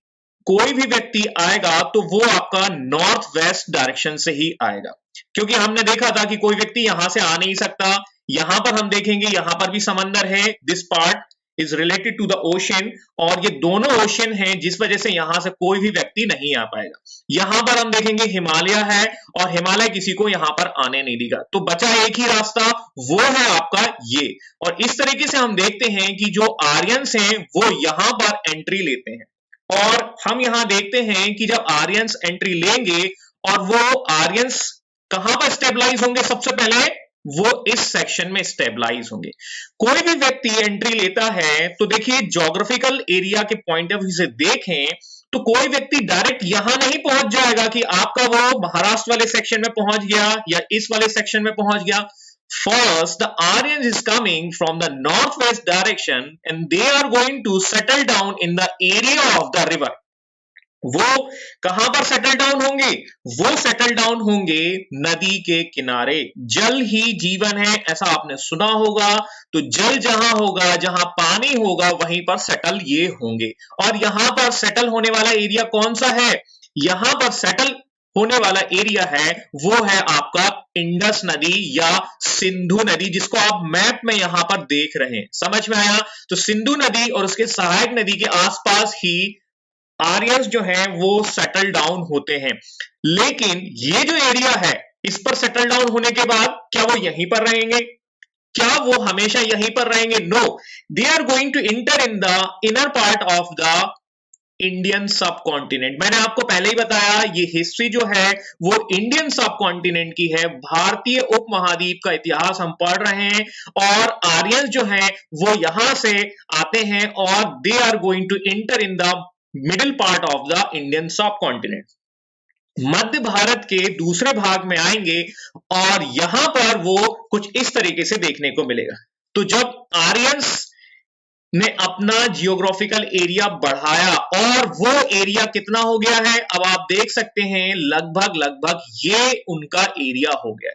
कोई भी व्यक्ति आएगा तो वो आपका नॉर्थ वेस्ट डायरेक्शन से ही आएगा, क्योंकि हमने देखा था कि कोई व्यक्ति यहां से आ नहीं सकता। यहां पर हम देखेंगे, यहां पर भी समंदर है, this part is related to the ocean, और ये दोनों ओशन हैं जिस वजह से यहां से कोई भी व्यक्ति नहीं आ पाएगा। यहां पर हम देखेंगे हिमालय है, और हिमालय किसी को यहां पर आने नहीं देगा, तो बचा एक ही रास्ता, वो है आपका ये। और इस तरीके से हम देखते हैं कि जो आर्यंस हैं वो यहां पर एंट्री लेते हैं, और हम यहां देखते हैं कि जब आर्यंस एंट्री लेंगे, और वो आर्यंस कहां पर स्टेबलाइज होंगे, सबसे पहले वो इस सेक्शन में स्टेबलाइज होंगे। कोई भी व्यक्ति एंट्री लेता है तो देखिए, ज्योग्राफिकल एरिया के पॉइंट ऑफ व्यू से देखें तो कोई व्यक्ति डायरेक्ट यहां नहीं पहुंच जाएगा कि आपका वो महाराष्ट्र वाले सेक्शन में पहुंच गया या इस वाले सेक्शन में पहुंच गया। First, the Aryans is coming from the northwest direction and they are going to settle down in the area of the river. वो कहां पर सेटल डाउन होंगे, वो सेटल डाउन होंगे नदी के किनारे। जल ही जीवन है, ऐसा आपने सुना होगा, तो जल जहां होगा, जहां पानी होगा, वहीं पर सेटल ये होंगे। और यहां पर सेटल होने वाला एरिया कौन सा है, यहां पर सेटल होने वाला एरिया है वो है आपका इंडस नदी या सिंधु नदी, जिसको आप मैप में यहां पर देख रहे हैं। समझ में आया? तो सिंधु नदी और उसके सहायक नदी के आसपास ही आर्यंस जो हैं वो सेटल डाउन होते हैं। लेकिन ये जो एरिया है, इस पर सेटल डाउन होने के बाद क्या वो यहीं पर रहेंगे, क्या वो हमेशा यहीं पर रहेंगे? No, they are going to enter in the inner part of the Indian subcontinent. मैंने आपको पहले ही बताया, ये हिस्ट्री जो है वो इंडियन सब कॉन्टिनेंट की है, भारतीय उपमहाद्वीप का इतिहास हम पढ़ रहे हैं, और आर्यंस जो हैं वो यहां से आते हैं और they are going to enter in the middle part of the Indian subcontinent. मध्य भारत के दूसरे भाग में आएंगे और यहां पर वो कुछ इस तरीके से देखने को मिलेगा। तो जब आर्यंस ने अपना जियोग्राफिकल एरिया बढ़ाया, और वो एरिया कितना हो गया है, अब आप देख सकते हैं लगभग ये उनका एरिया हो गया।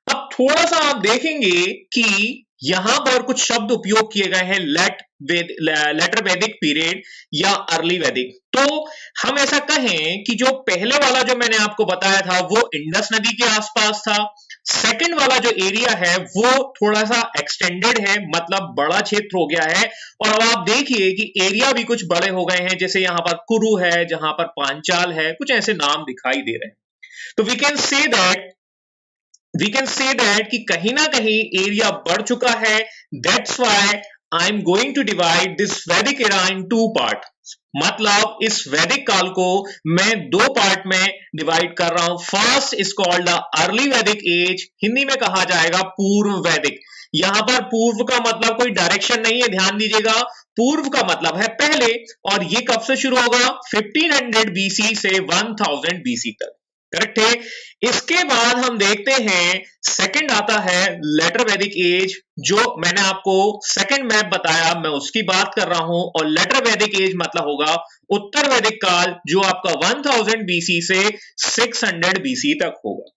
अब थोड़ा सा आप देखेंगे कि यहां पर कुछ शब्द उपयोग किए गए हैं, लेटर वैदिक पीरियड या अर्ली वैदिक। तो हम ऐसा कहें कि जो पहले वाला जो मैंने आपको बताया था वो इंडस नदी के आसपास था, सेकंड वाला जो एरिया है वो थोड़ा सा एक्सटेंडेड है, मतलब बड़ा क्षेत्र हो गया है। और अब आप देखिए कि एरिया भी कुछ बड़े हो गए हैं, जैसे यहां पर कुरु है, जहां पर पांचाल है, कुछ ऐसे नाम दिखाई दे रहे हैं। तो वी कैन से दैट कि कहीं ना कहीं एरिया बढ़ चुका है। That's why I am going to divide this Vedic era in two part, मतलब इस वैदिक काल को मैं दो पार्ट में डिवाइड कर रहा हूं। First is called the early वैदिक एज, हिंदी में कहा जाएगा पूर्व वैदिक। यहां पर पूर्व का मतलब कोई डायरेक्शन नहीं है, ध्यान दीजिएगा, पूर्व का मतलब है पहले, और ये कब से शुरू होगा, 1500 बीसी से 1000 बीसी तक, करेक्ट है। इसके बाद हम देखते हैं सेकंड आता है लेटर वैदिक एज, जो मैंने आपको सेकंड मैप बताया, मैं उसकी बात कर रहा हूं। और लेटर वैदिक एज मतलब होगा उत्तर वैदिक काल, जो आपका 1000 बीसी से 600 बीसी तक होगा।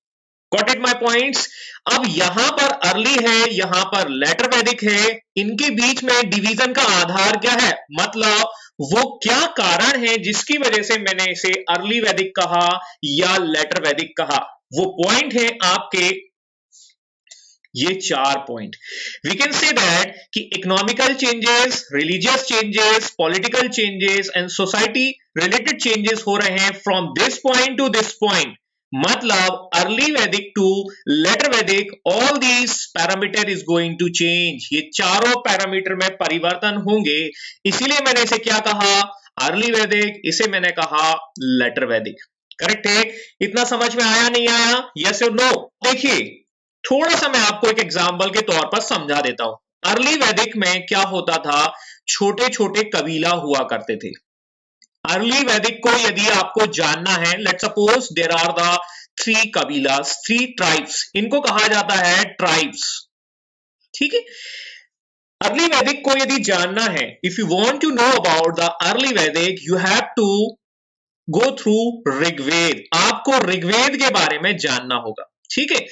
Got it my points? अब यहां पर अर्ली है, यहां पर लेटर वैदिक है, इनके बीच में डिवीजन का आधार क्या है, मतलब वो क्या कारण है जिसकी वजह से मैंने इसे अर्ली वैदिक कहा या लेटर वैदिक कहा। वो पॉइंट है आपके ये 4 point. We can say that कि economical changes, religious changes, political changes and society related changes हो रहे हैं from this point to this point, मतलब early Vedic to later Vedic, all these parameter is going to change. ये चारों parameter में परिवर्तन होंगे, इसीलिए मैंने इसे क्या कहा, अर्ली वैदिक, इसे मैंने कहा लेटर वैदिक। करेक्ट है? इतना समझ में आया नहीं आया, यस और नो? देखिए थोड़ा सा मैं आपको एक एग्जाम्पल के तौर पर समझा देता हूं। अर्ली वैदिक में क्या होता था, छोटे छोटे कबीला हुआ करते थे। अर्ली वैदिक को यदि आपको जानना है, let suppose there are the 3 कबीलास, 3 ट्राइब्स, इनको कहा जाता है ट्राइब्स, ठीक है। अर्ली वैदिक को यदि जानना है, if you want to know about the early Vedic, you have to go through Rigveda. आपको ऋग्वेद के बारे में जानना होगा, ठीक है।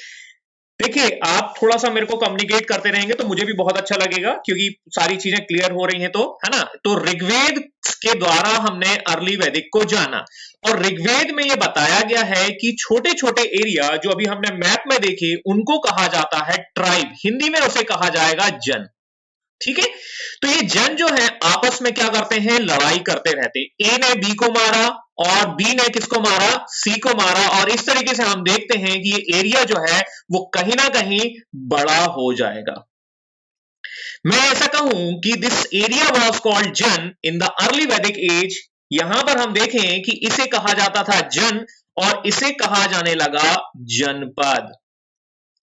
देखिए, आप थोड़ा सा मेरे को कम्युनिकेट करते रहेंगे तो मुझे भी बहुत अच्छा लगेगा, क्योंकि सारी चीजें क्लियर हो रही हैं, तो है ना। तो ऋग्वेद के द्वारा हमने अर्ली वैदिक को जाना, और ऋग्वेद में यह बताया गया है कि छोटे छोटे एरिया जो अभी हमने मैप में देखे, उनको कहा जाता है ट्राइब, हिंदी में उसे कहा जाएगा जन, ठीक है। तो ये जन जो है आपस में क्या करते हैं, लड़ाई करते रहते। ए ने बी को मारा और बी ने किसको मारा, सी को मारा, और इस तरीके से हम देखते हैं कि ये एरिया जो है वो कहीं ना कहीं बड़ा हो जाएगा। मैं ऐसा कहूं कि दिस एरिया वाज कॉल्ड जन इन द अर्ली वैदिक एज। यहां पर हम देखें कि इसे कहा जाता था जन, और इसे कहा जाने लगा जनपद।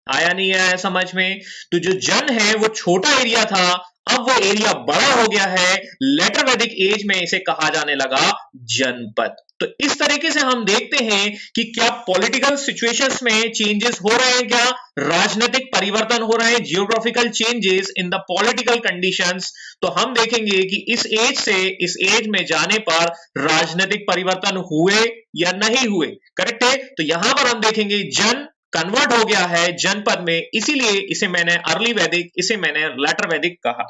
आया नहीं आया समझ में? तो जो जन है वो छोटा एरिया था, अब वो एरिया बड़ा हो गया है, लेटर वैदिक एज में इसे कहा जाने लगा जनपद। तो इस तरीके से हम देखते हैं कि क्या पॉलिटिकल सिचुएशंस में चेंजेस हो रहे हैं, क्या राजनीतिक परिवर्तन हो रहे हैं, geographical changes in the political conditions. तो हम देखेंगे कि इस एज से इस एज में जाने पर राजनीतिक परिवर्तन हुए या नहीं हुए, करेक्ट है। तो यहां पर हम देखेंगे जन कन्वर्ट हो गया है जनपद में, इसीलिए इसे मैंने अर्ली वैदिक, इसे मैंने लेटर वैदिक कहा।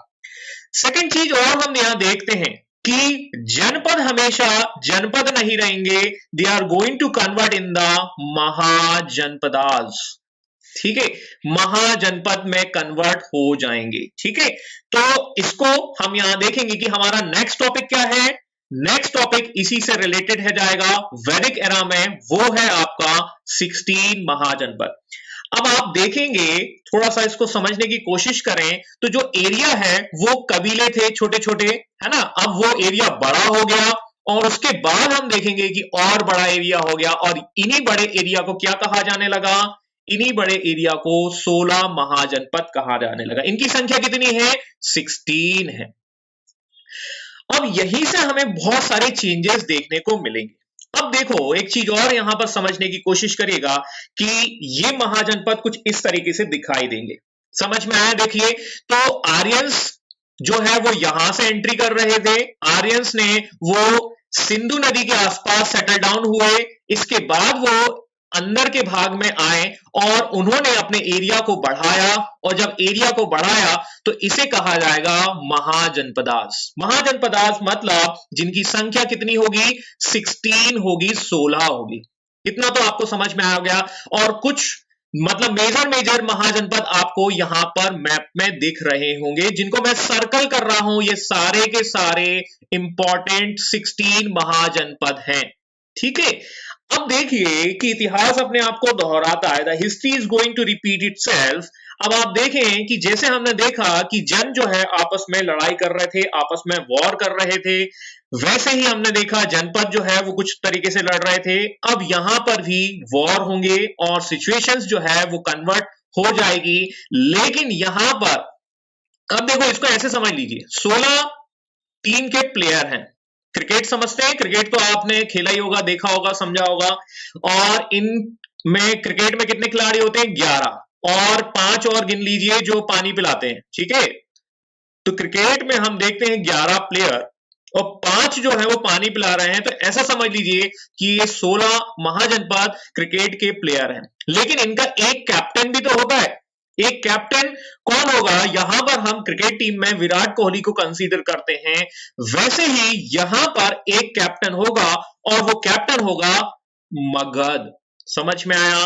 सेकंड चीज और हम यहां देखते हैं कि जनपद हमेशा जनपद नहीं रहेंगे, they are going to convert in the Mahajanapadas, ठीक है, महाजनपद में कन्वर्ट हो जाएंगे, ठीक है। तो इसको हम यहां देखेंगे कि हमारा नेक्स्ट टॉपिक क्या है। नेक्स्ट टॉपिक इसी से रिलेटेड है जाएगा वैदिक एरा में, वो है आपका 16 महाजनपद। अब आप देखेंगे, थोड़ा सा इसको समझने की कोशिश करें, तो जो एरिया है वो कबीले थे छोटे छोटे, है ना, अब वो एरिया बड़ा हो गया, और उसके बाद हम देखेंगे कि और बड़ा एरिया हो गया, और इन्हीं बड़े एरिया को क्या कहा जाने लगा, इन्हीं बड़े एरिया को 16 महाजनपद कहा जाने लगा। इनकी संख्या कितनी है, 16 है। अब यहीं से हमें बहुत सारे चेंजेस देखने को मिलेंगे। अब देखो, एक चीज और यहां पर समझने की कोशिश करिएगा कि ये महाजनपद कुछ इस तरीके से दिखाई देंगे। समझ में आया? देखिए, तो आर्यंस जो है वो यहां से एंट्री कर रहे थे, आर्यंस ने वो सिंधु नदी के आसपास सेटल डाउन हुए, इसके बाद वो अंदर के भाग में आए और उन्होंने अपने एरिया को बढ़ाया, और जब एरिया को बढ़ाया तो इसे कहा जाएगा महाजनपदास। महाजनपदास मतलब जिनकी संख्या कितनी होगी, 16 होगी, 16 होगी। इतना तो आपको समझ में आ गया। और कुछ मतलब मेजर महाजनपद आपको यहां पर मैप में दिख रहे होंगे, जिनको मैं सर्कल कर रहा हूं, ये सारे के सारे इंपॉर्टेंट 16 महाजनपद हैं, ठीक है। अब देखिए कि इतिहास अपने आप को दोहराता है, the history is going to repeat itself. अब आप देखें कि जैसे हमने देखा कि जन जो है आपस में लड़ाई कर रहे थे, आपस में वॉर कर रहे थे, वैसे ही हमने देखा जनपद जो है वो कुछ तरीके से लड़ रहे थे। अब यहां पर भी वॉर होंगे और सिचुएशंस जो है वो कन्वर्ट हो जाएगी, लेकिन यहां पर अब देखो, इसको ऐसे समझ लीजिए, 16 टीम के प्लेयर हैं। क्रिकेट समझते हैं, क्रिकेट तो आपने खेला ही होगा, देखा होगा, समझा होगा। और इन में क्रिकेट में कितने खिलाड़ी होते हैं, 11, और 5 और गिन लीजिए जो पानी पिलाते हैं, ठीक है। तो क्रिकेट में हम देखते हैं 11 प्लेयर और 5 जो है वो पानी पिला रहे हैं। तो ऐसा समझ लीजिए कि ये 16 महाजनपद क्रिकेट के प्लेयर हैं, लेकिन इनका एक कैप्टन भी तो होता है। एक कैप्टन कौन होगा, यहां पर हम क्रिकेट टीम में विराट कोहली को कंसीडर करते हैं, वैसे ही यहां पर एक कैप्टन होगा, और वो कैप्टन होगा मगध। समझ में आया?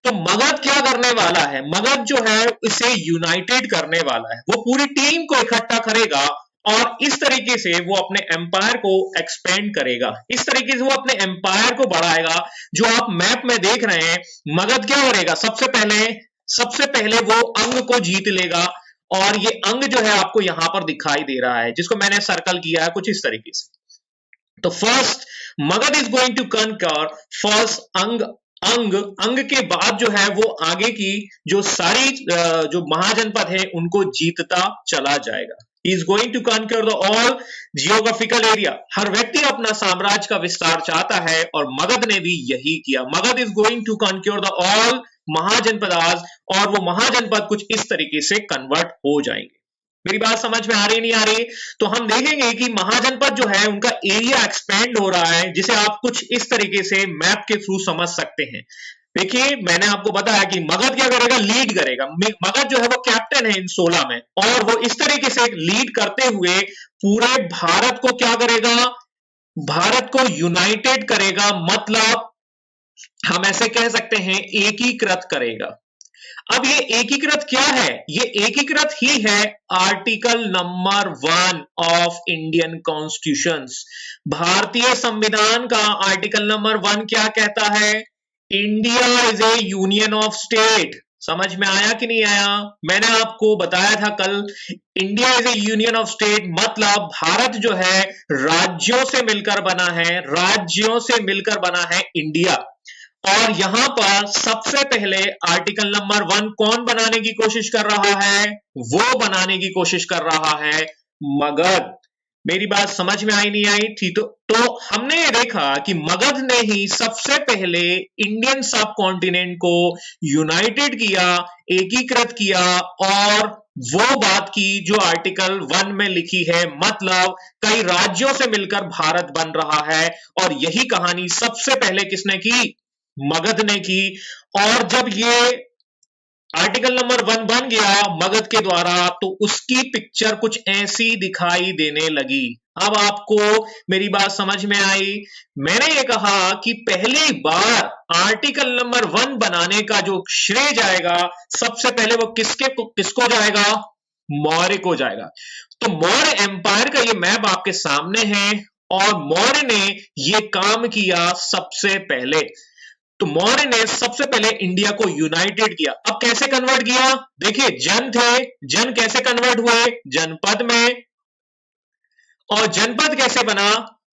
तो मगध क्या करने वाला है, मगध जो है इसे यूनाइटेड करने वाला है, वो पूरी टीम को इकट्ठा करेगा और इस तरीके से वो अपने एम्पायर को एक्सपेंड करेगा, इस तरीके से वो अपने एम्पायर को बढ़ाएगा। जो आप मैप में देख रहे हैं, मगध क्या करेगा, सबसे पहले वो अंग को जीत लेगा, और ये अंग जो है आपको यहां पर दिखाई दे रहा है, जिसको मैंने सर्कल किया है कुछ इस तरीके से। तो first Magadha is going to conquer first Anga Anga, अंग के बाद जो है वो आगे की जो सारी जो महाजनपद है उनको जीतता चला जाएगा। He is going to conquer the all geographical area. हर व्यक्ति अपना साम्राज्य का विस्तार चाहता है और मगध ने भी यही किया। Magadh is going to conquer the all mahajanapadas, और वो महाजनपद कुछ इस तरीके से कन्वर्ट हो जाएंगे। मेरी बात समझ में आ रही नहीं आ रही? तो हम देखेंगे कि महाजनपद जो है उनका एरिया एक्सपेंड हो रहा है, जिसे आप कुछ इस तरीके से मैप के थ्रू समझ सकते हैं। देखिए, मैंने आपको बताया कि मगध क्या करेगा, लीड करेगा। मगध जो है वो कैप्टन है इन 16 में, और वो इस तरीके से लीड करते हुए पूरे भारत को क्या करेगा, भारत को यूनाइटेड करेगा, मतलब हम ऐसे कह सकते हैं एकीकृत करेगा। अब ये एकीकृत क्या है? ये एकीकृत ही है article number 1 of Indian constitution. भारतीय संविधान का आर्टिकल नंबर 1 क्या कहता है? India is A union of state. समझ में आया कि नहीं आया? मैंने आपको बताया था कल, India is A union of state मतलब भारत जो है राज्यों से मिलकर बना है, राज्यों से मिलकर बना है इंडिया। और यहां पर सबसे पहले आर्टिकल नंबर 1 कौन बनाने की कोशिश कर रहा है? वो बनाने की कोशिश कर रहा है मगध। मेरी बात समझ में आई नहीं आई थी? तो हमने ये देखा कि मगध ने ही सबसे पहले इंडियन सब कॉन्टिनेंट को यूनाइटेड किया, एकीकृत किया, और वो बात की जो आर्टिकल 1 में लिखी है, मतलब कई राज्यों से मिलकर भारत बन रहा है। और यही कहानी सबसे पहले किसने की? मगध ने की। और जब ये आर्टिकल नंबर 1 बन गया मगध के द्वारा, तो उसकी पिक्चर कुछ ऐसी दिखाई देने लगी। अब आपको मेरी बात समझ में आई? मैंने ये कहा कि पहली बार आर्टिकल नंबर 1 बनाने का जो श्रेय जाएगा, सबसे पहले वो किसको जाएगा? मौर्य को जाएगा। तो मौर्य एम्पायर का ये मैप आपके सामने है, और मौर्य ने ये काम किया सबसे पहले। तो मौर्य ने सबसे पहले इंडिया को यूनाइटेड किया। अब कैसे कन्वर्ट किया? देखिए, जन थे, जन कैसे कन्वर्ट हुए? जनपद में। और जनपद कैसे बना?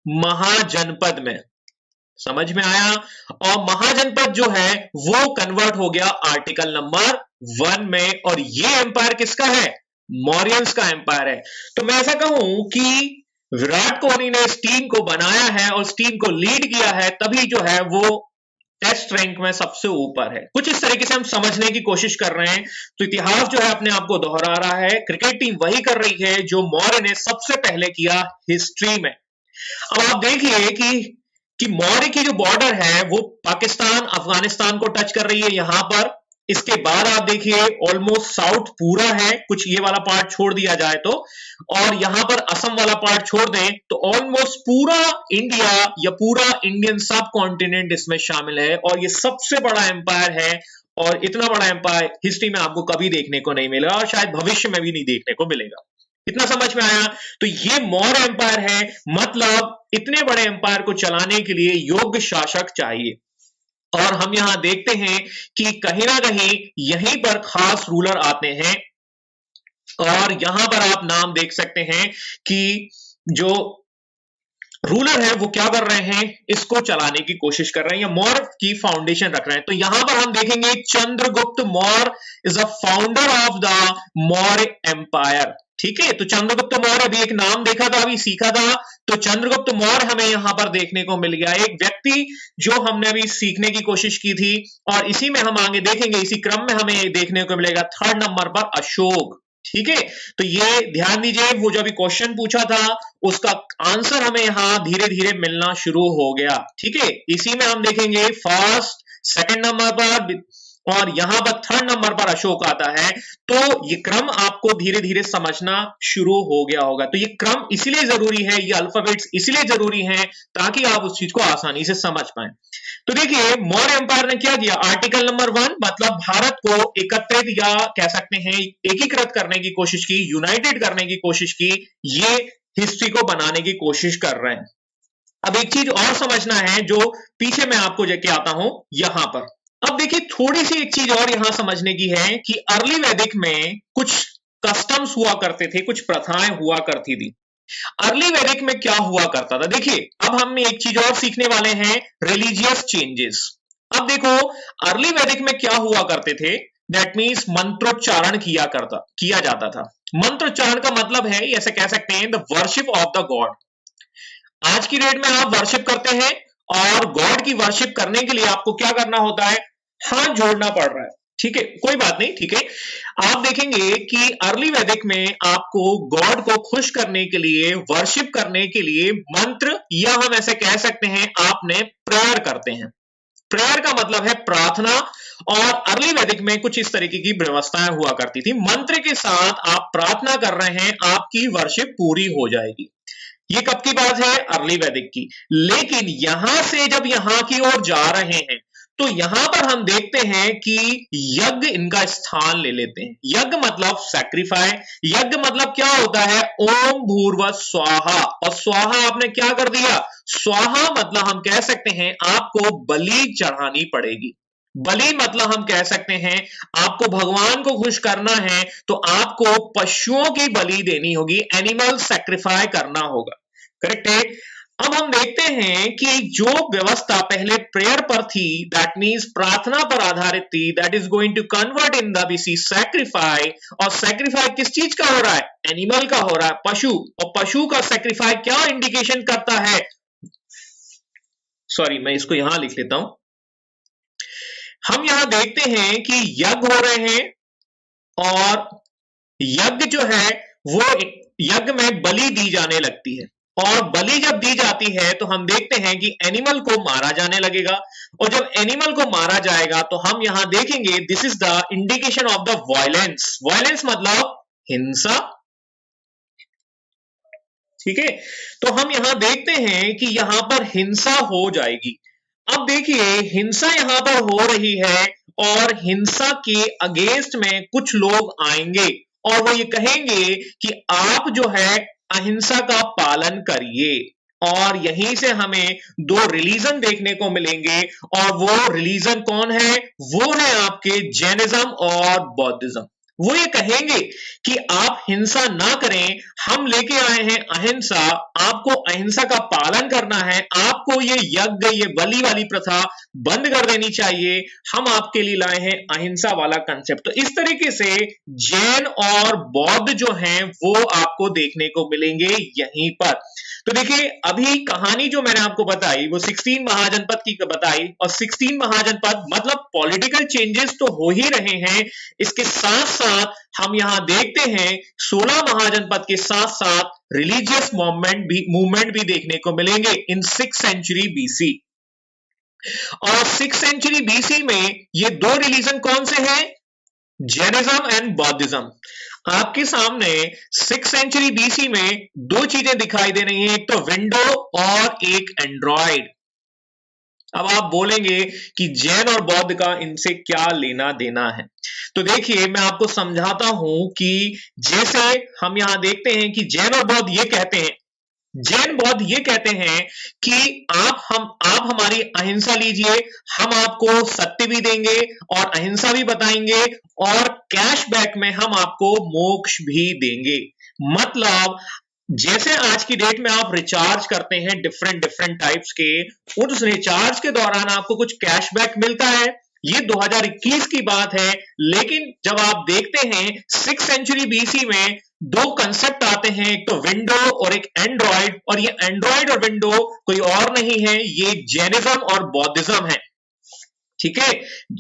महाजनपद में। समझ में आया? और महाजनपद जो है वो कन्वर्ट हो गया आर्टिकल नंबर 1 में। और ये एम्पायर किसका है? मौर्यंस का एम्पायर है। तो मैं ऐसा कहूं कि विराट कोहली ने इस टीम को बनाया है और इस टीम को लीड किया है, तभी जो है वो टेस्ट रैंक में सबसे ऊपर है। कुछ इस तरीके से हम समझने की कोशिश कर रहे हैं। तो इतिहास जो है अपने आप को दोहरा रहा है। क्रिकेट टीम वही कर रही है जो मौर्य ने सबसे पहले किया हिस्ट्री में। अब आप देखिए कि मौर्य की जो बॉर्डर है वो पाकिस्तान, अफगानिस्तान को टच कर रही है यहां पर। इसके बाद आप देखिए ऑलमोस्ट साउथ पूरा है, कुछ ये वाला पार्ट छोड़ दिया जाए तो, और यहां पर असम वाला पार्ट छोड़ दें तो ऑलमोस्ट पूरा इंडिया या पूरा इंडियन सब कॉन्टिनेंट इसमें शामिल है। और ये सबसे बड़ा एम्पायर है, और इतना बड़ा एम्पायर हिस्ट्री में आपको कभी देखने को नहीं मिलेगा, और शायद भविष्य में भी नहीं देखने को मिलेगा। इतना समझ में आया? तो ये मौर्य एम्पायर है, मतलब इतने बड़े एम्पायर को चलाने के लिए योग्य शासक चाहिए। और हम यहां देखते हैं कि कहीं ना कहीं यहीं पर खास रूलर आते हैं, और यहां पर आप नाम देख सकते हैं कि जो रूलर है वो क्या कर रहे हैं, इसको चलाने की कोशिश कर रहे हैं या मौर्य की फाउंडेशन रख रहे हैं। तो यहां पर हम देखेंगे Chandragupta Maurya is a founder of the Maurya empire. ठीक है, तो चंद्रगुप्त मौर्य, अभी एक नाम देखा था, अभी सीखा था, तो चंद्रगुप्त मौर्य हमें यहां पर देखने को मिल गया, एक व्यक्ति जो हमने अभी सीखने की कोशिश की थी। और इसी में हम आगे देखेंगे, इसी क्रम में हमें देखने को मिलेगा 3rd नंबर पर अशोक। ठीक है, तो ये ध्यान दीजिए, वो जो अभी क्वेश्चन पूछा था उसका आंसर हमें यहां धीरे धीरे मिलना शुरू हो गया। ठीक है, इसी में हम देखेंगे फर्स्ट, 2nd नंबर पर, और यहां पर 3rd नंबर पर अशोक आता है। तो ये क्रम आपको धीरे धीरे समझना शुरू हो गया होगा। तो ये क्रम इसलिए जरूरी है, ये अल्फाबेट्स इसलिए जरूरी हैं ताकि आप उस चीज को आसानी से समझ पाएं। तो देखिए, मौर्य एम्पायर ने क्या किया? आर्टिकल नंबर 1 मतलब भारत को एकत्रित या कह सकते हैं एकीकृत करने की कोशिश की, यूनाइटेड करने की कोशिश की। ये हिस्ट्री को बनाने की कोशिश कर रहे हैं। अब एक चीज और समझना है जो पीछे मैं आपको लेके आता हूं यहां पर। अब देखिए, थोड़ी सी एक चीज और यहां समझने की है कि अर्ली वैदिक में कुछ कस्टम्स हुआ करते थे, कुछ प्रथाएं हुआ करती थी। अर्ली वैदिक में क्या हुआ करता था? देखिए, अब हम एक चीज और सीखने वाले हैं, रिलीजियस चेंजेस। अब देखो अर्ली वैदिक में क्या हुआ करते थे, दैट मीन्स मंत्रोच्चारण किया जाता था। मंत्रोच्चारण का मतलब है, ऐसे कह सकते हैं, the worship of the God. आज की डेट में आप वर्शिप करते हैं और गॉड की वर्शिप करने के लिए आपको क्या करना होता है, हाथ जोड़ना पड़ रहा है। ठीक है, कोई बात नहीं, ठीक है। आप देखेंगे कि अर्ली वैदिक में आपको गॉड को खुश करने के लिए, वर्शिप करने के लिए मंत्र, या हम ऐसे कह सकते हैं आपने प्रेयर करते हैं। प्रेयर का मतलब है प्रार्थना, और अर्ली वैदिक में कुछ इस तरीके की व्यवस्थाएं हुआ करती थी। मंत्र के साथ आप प्रार्थना कर रहे हैं, आपकी वर्शिप पूरी हो जाएगी। ये कब की बात है, अर्ली वैदिक की। लेकिन यहां से जब यहां की ओर जा रहे हैं तो यहां पर हम देखते हैं कि यज्ञ इनका स्थान ले लेते हैं। यज्ञ मतलब सैक्रिफाई, यज्ञ मतलब क्या होता है, ओम भूर्वः स्वाहा, और स्वाहा आपने क्या कर दिया, स्वाहा मतलब हम कह सकते हैं आपको बलि चढ़ानी पड़ेगी। बलि मतलब हम कह सकते हैं आपको भगवान को खुश करना है तो आपको पशुओं की बलि देनी होगी, एनिमल सैक्रिफाई करना होगा। करेक्ट है। अब हम देखते हैं कि जो व्यवस्था पहले प्रेयर पर थी, दैट मींस प्रार्थना पर आधारित थी, that is going to convert in the BC sacrifice. और सैक्रिफाई किस चीज का हो रहा है, एनिमल का हो रहा है, पशु। और पशु का सैक्रिफाई क्या इंडिकेशन करता है, सॉरी मैं इसको यहां लिख लेता हूं। हम यहां देखते हैं कि यज्ञ हो रहे हैं और यज्ञ जो है वो यज्ञ में बलि दी जाने लगती है, और बलि जब दी जाती है तो हम देखते हैं कि एनिमल को मारा जाने लगेगा। और जब एनिमल को मारा जाएगा तो हम यहां देखेंगे this is the indication of the violence. Violence मतलब हिंसा। ठीक है, तो हम यहां देखते हैं कि यहां पर हिंसा हो जाएगी। अब देखिए हिंसा यहां पर हो रही है और हिंसा के अगेंस्ट में कुछ लोग आएंगे और वो ये कहेंगे कि आप जो है अहिंसा का पालन करिए। और यहीं से हमें दो रिलीजन देखने को मिलेंगे, और वो रिलीजन कौन है, वो है आपके जैनिज्म और बौद्धिज्म। वो ये कहेंगे कि आप हिंसा ना करें, हम लेके आए हैं अहिंसा, आपको अहिंसा का पालन करना है, आपको ये यज्ञ, ये बलि वाली प्रथा बंद कर देनी चाहिए, हम आपके लिए लाए हैं अहिंसा वाला कंसेप्ट। तो इस तरीके से जैन और बौद्ध जो हैं वो आपको देखने को मिलेंगे यहीं पर। तो देखिए अभी कहानी जो मैंने आपको बताई वो 16 महाजनपद की बताई, और 16 महाजनपद मतलब पॉलिटिकल चेंजेस तो हो ही रहे हैं, इसके साथ साथ हम यहां देखते हैं 16 महाजनपद के साथ साथ रिलीजियस मूवमेंट भी देखने को मिलेंगे इन 6th सेंचुरी बीसी। और 6th सेंचुरी बीसी में ये दो रिलीजन कौन से हैं, जैनिज्म एंड बौद्धिज्म। आपके सामने 6th सेंचुरी बीसी में दो चीजें दिखाई दे रही हैं, एक तो विंडो और एक एंड्रॉइड। अब आप बोलेंगे कि जैन और बौद्ध का इनसे क्या लेना देना है, तो देखिए मैं आपको समझाता हूं कि जैसे हम यहां देखते हैं कि जैन और बौद्ध ये कहते हैं, जैन बौद्ध ये कहते हैं कि आप हमारी अहिंसा लीजिए, हम आपको सत्य भी देंगे और अहिंसा भी बताएंगे, और कैशबैक में हम आपको मोक्ष भी देंगे। मतलब जैसे आज की डेट में आप रिचार्ज करते हैं डिफरेंट टाइप्स के, उस रिचार्ज के दौरान आपको कुछ कैशबैक मिलता है। ये 2021 की बात है, लेकिन जब आप देखते हैं 6th सेंचुरी बीसी में दो कंसेप्ट आते हैं, एक तो विंडो और एक एंड्रॉइड, और ये एंड्रॉइड और विंडो कोई और नहीं है, ये जैनिज्म और बौद्धिज्म है। ठीक है,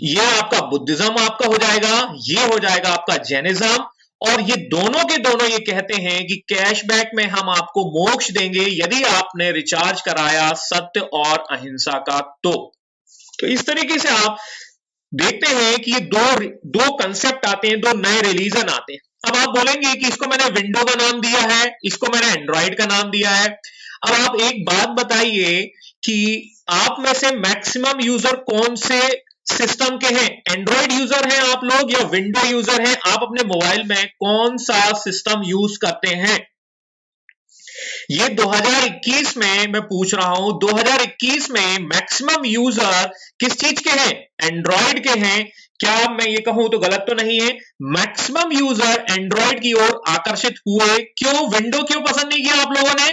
ये आपका बुद्धिज्म आपका हो जाएगा, ये हो जाएगा आपका जैनिज्म, और ये दोनों के दोनों ये कहते हैं कि कैशबैक में हम आपको मोक्ष देंगे यदि आपने रिचार्ज कराया सत्य और अहिंसा का। तो इस तरीके से आप देखते हैं कि ये दो कंसेप्ट आते हैं, दो नए रिलीजन आते हैं। अब आप बोलेंगे कि इसको मैंने विंडो का नाम दिया है, इसको मैंने एंड्रॉइड का नाम दिया है। अब आप एक बात बताइए कि आप में से मैक्सिमम यूजर कौन से सिस्टम के हैं, एंड्रॉइड यूजर हैं आप लोग या विंडो यूजर हैं, आप अपने मोबाइल में कौन सा सिस्टम यूज करते हैं? ये 2021 में मैं पूछ रहा हूं, 2021 में मैक्सिमम यूजर किस चीज के हैं, एंड्रॉइड के हैं। क्या मैं ये कहूं तो गलत तो नहीं है, मैक्सिमम यूजर एंड्रॉइड की ओर आकर्षित हुए। क्यों, विंडो क्यों पसंद नहीं किया आप लोगों ने,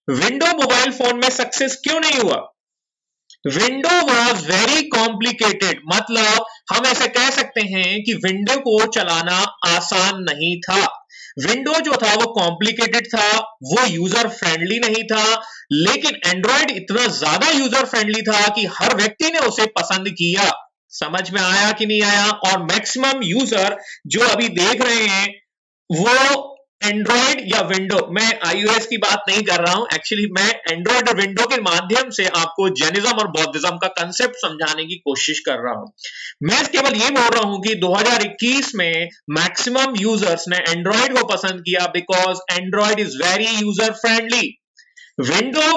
विंडो मोबाइल फोन में सक्सेस क्यों नहीं हुआ? विंडो वॉज वेरी कॉम्प्लिकेटेड, मतलब हम ऐसे कह सकते हैं कि विंडो को चलाना आसान नहीं था। विंडो जो था वो कॉम्प्लिकेटेड था, वो यूजर फ्रेंडली नहीं था, लेकिन एंड्रॉयड इतना ज्यादा यूजर फ्रेंडली था कि हर व्यक्ति ने उसे पसंद किया। समझ में आया कि नहीं आया? और मैक्सिमम यूजर जो अभी देख रहे हैं वो एंड्रॉयड या विंडो, मैं iOS की बात नहीं कर रहा हूं, एक्चुअली मैं एंड्रॉयड और विंडो के माध्यम से आपको जैनिज्म और बौद्धिज्म का कंसेप्ट समझाने की कोशिश कर रहा हूं। मैं केवल ये बोल रहा हूं कि 2021 में मैक्सिमम यूजर्स ने एंड्रॉयड को पसंद किया because Android is very user friendly. Window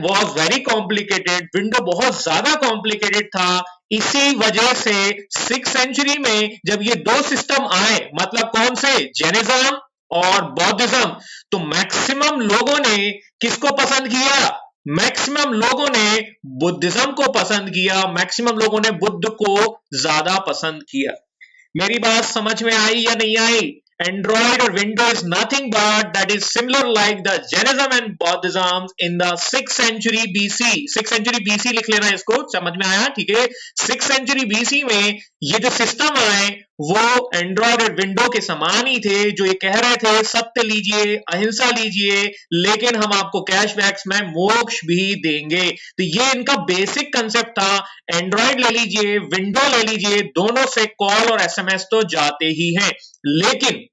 was very complicated, window बहुत ज्यादा कॉम्प्लिकेटेड था। इसी वजह से 6th सेंचुरी में जब ये दो सिस्टम आए, मतलब कौन से, जैनिज्म और बौद्धिज्म, तो मैक्सिमम लोगों ने किसको पसंद किया? मैक्सिमम लोगों ने बुद्धिज्म को पसंद किया, मैक्सिमम लोगों ने बुद्ध को ज्यादा पसंद किया। मेरी बात समझ में आई या नहीं आई? Android or Windows is nothing but that is similar like the Jainism and Buddhism in the 6th century BC. 6th century BC लिख लेना इसको, समझ में आया? ठीक है, 6th century BC में ये जो सिस्टम आए वो एंड्रॉयड और विंडो के समान ही थे, जो ये कह रहे थे सत्य लीजिए, अहिंसा लीजिए, लेकिन हम आपको कैशबैक्स में मोक्ष भी देंगे। तो ये इनका बेसिक कंसेप्ट था। एंड्रॉयड ले लीजिए, विंडो ले लीजिए, दोनों से कॉल और एसएमएस तो जाते ही हैं, लेकिन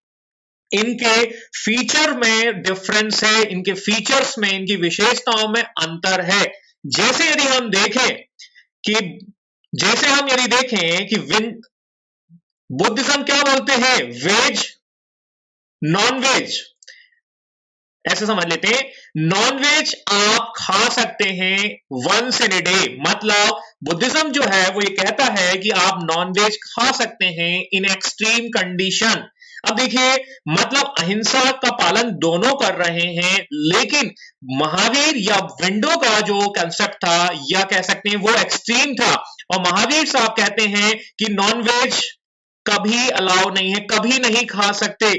इनके फीचर में डिफरेंस है, इनके फीचर्स में, इनकी विशेषताओं में अंतर है। जैसे यदि हम देखें कि बुद्धिज्म क्या बोलते हैं? वेज, नॉन वेज, ऐसे समझ लेते हैं। नॉन वेज आप खा सकते हैं वंस इन ए डे, मतलब बुद्धिज्म जो है वो ये कहता है कि आप नॉन वेज खा सकते हैं इन एक्सट्रीम कंडीशन। अब देखिए, मतलब अहिंसा का पालन दोनों कर रहे हैं, लेकिन महावीर या विंडो का जो कंसेप्ट था, या कह सकते हैं वो एक्सट्रीम था, और महावीर साहब कहते हैं कि नॉन वेज कभी अलाउ नहीं है, कभी नहीं खा सकते।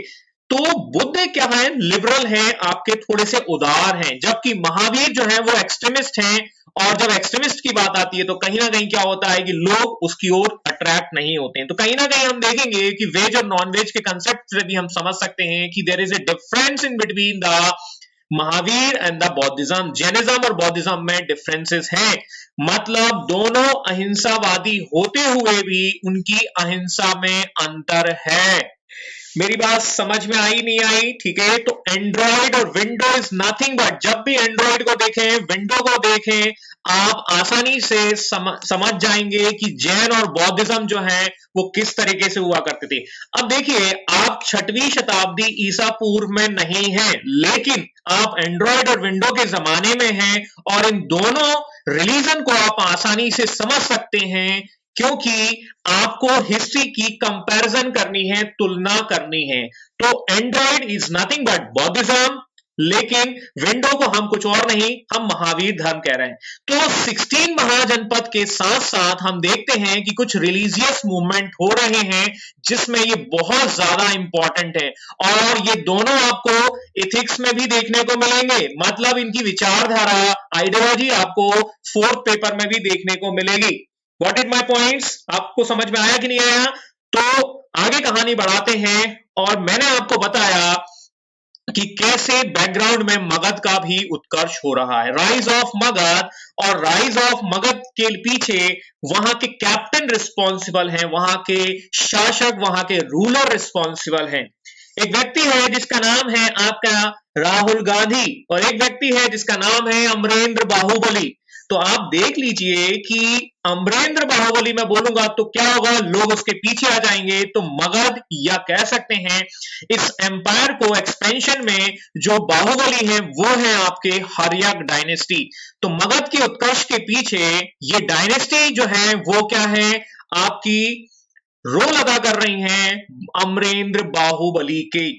तो बुद्ध क्या है? लिबरल है, आपके थोड़े से उदार हैं, जबकि महावीर जो है वो एक्सट्रीमिस्ट हैं। और जब एक्सट्रीमिस्ट की बात आती है तो कहीं ना कहीं क्या होता है कि लोग उसकी ओर अट्रैक्ट नहीं होते हैं। तो कहीं ना कहीं हम देखेंगे कि वेज और नॉन वेज के कंसेप्ट से भी हम समझ सकते हैं कि there is a difference in between the Mahavira and the Buddhism. Jainism और बौद्धिज्म में डिफरेंसेस हैं, मतलब दोनों अहिंसावादी होते हुए भी उनकी अहिंसा में अंतर है। मेरी बात समझ में आई नहीं आई? ठीक है, तो एंड्रॉयड और विंडो इज नथिंग बट, जब भी एंड्रॉयड को देखें, विंडो को देखें, आप आसानी से समझ जाएंगे कि जैन और बौद्धिज्म जो है वो किस तरीके से हुआ करते थे। अब देखिए, आप 6वीं शताब्दी ईसा पूर्व में नहीं हैं, लेकिन आप एंड्रॉयड और विंडो के जमाने में हैं, और इन दोनों रिलीजन को आप आसानी से समझ सकते हैं, क्योंकि आपको हिस्ट्री की कंपैरिजन करनी है, तुलना करनी है। तो एंड्रॉयड इज नथिंग बट बौद्धिज्म, लेकिन विंडो को हम कुछ और नहीं, हम महावीर धर्म कह रहे हैं। तो 16 महाजनपद के साथ साथ हम देखते हैं कि कुछ रिलीजियस मूवमेंट हो रहे हैं, जिसमें ये बहुत ज्यादा इंपॉर्टेंट है, और ये दोनों आपको एथिक्स में भी देखने को मिलेंगे, मतलब इनकी विचारधारा, आइडियोलॉजी आपको 4th पेपर में भी देखने को मिलेगी। What is my points? आपको समझ में आया कि नहीं आया? तो आगे कहानी बढ़ाते हैं, और मैंने आपको बताया कि कैसे बैकग्राउंड में मगध का भी उत्कर्ष हो रहा है, राइज ऑफ मगध, और राइज ऑफ मगध के पीछे वहां के कैप्टन रिस्पॉन्सिबल हैं, वहां के शासक, वहां के रूलर रिस्पॉन्सिबल हैं। एक व्यक्ति है जिसका नाम है आपका राहुल गांधी, और एक व्यक्ति है जिसका नाम है अमरेंद्र बाहुबली। तो आप देख लीजिए कि अमरेंद्र बाहुबली में बोलूंगा तो क्या होगा, लोग उसके पीछे आ जाएंगे। तो मगध, या कह सकते हैं इस एम्पायर को एक्सपेंशन में जो बाहुबली है वो है आपके हर्यक डायनेस्टी। तो मगध के उत्कर्ष के पीछे ये डायनेस्टी जो है वो क्या है, आपकी रोल अदा कर रही हैं अमरेंद्र बाहुबली के।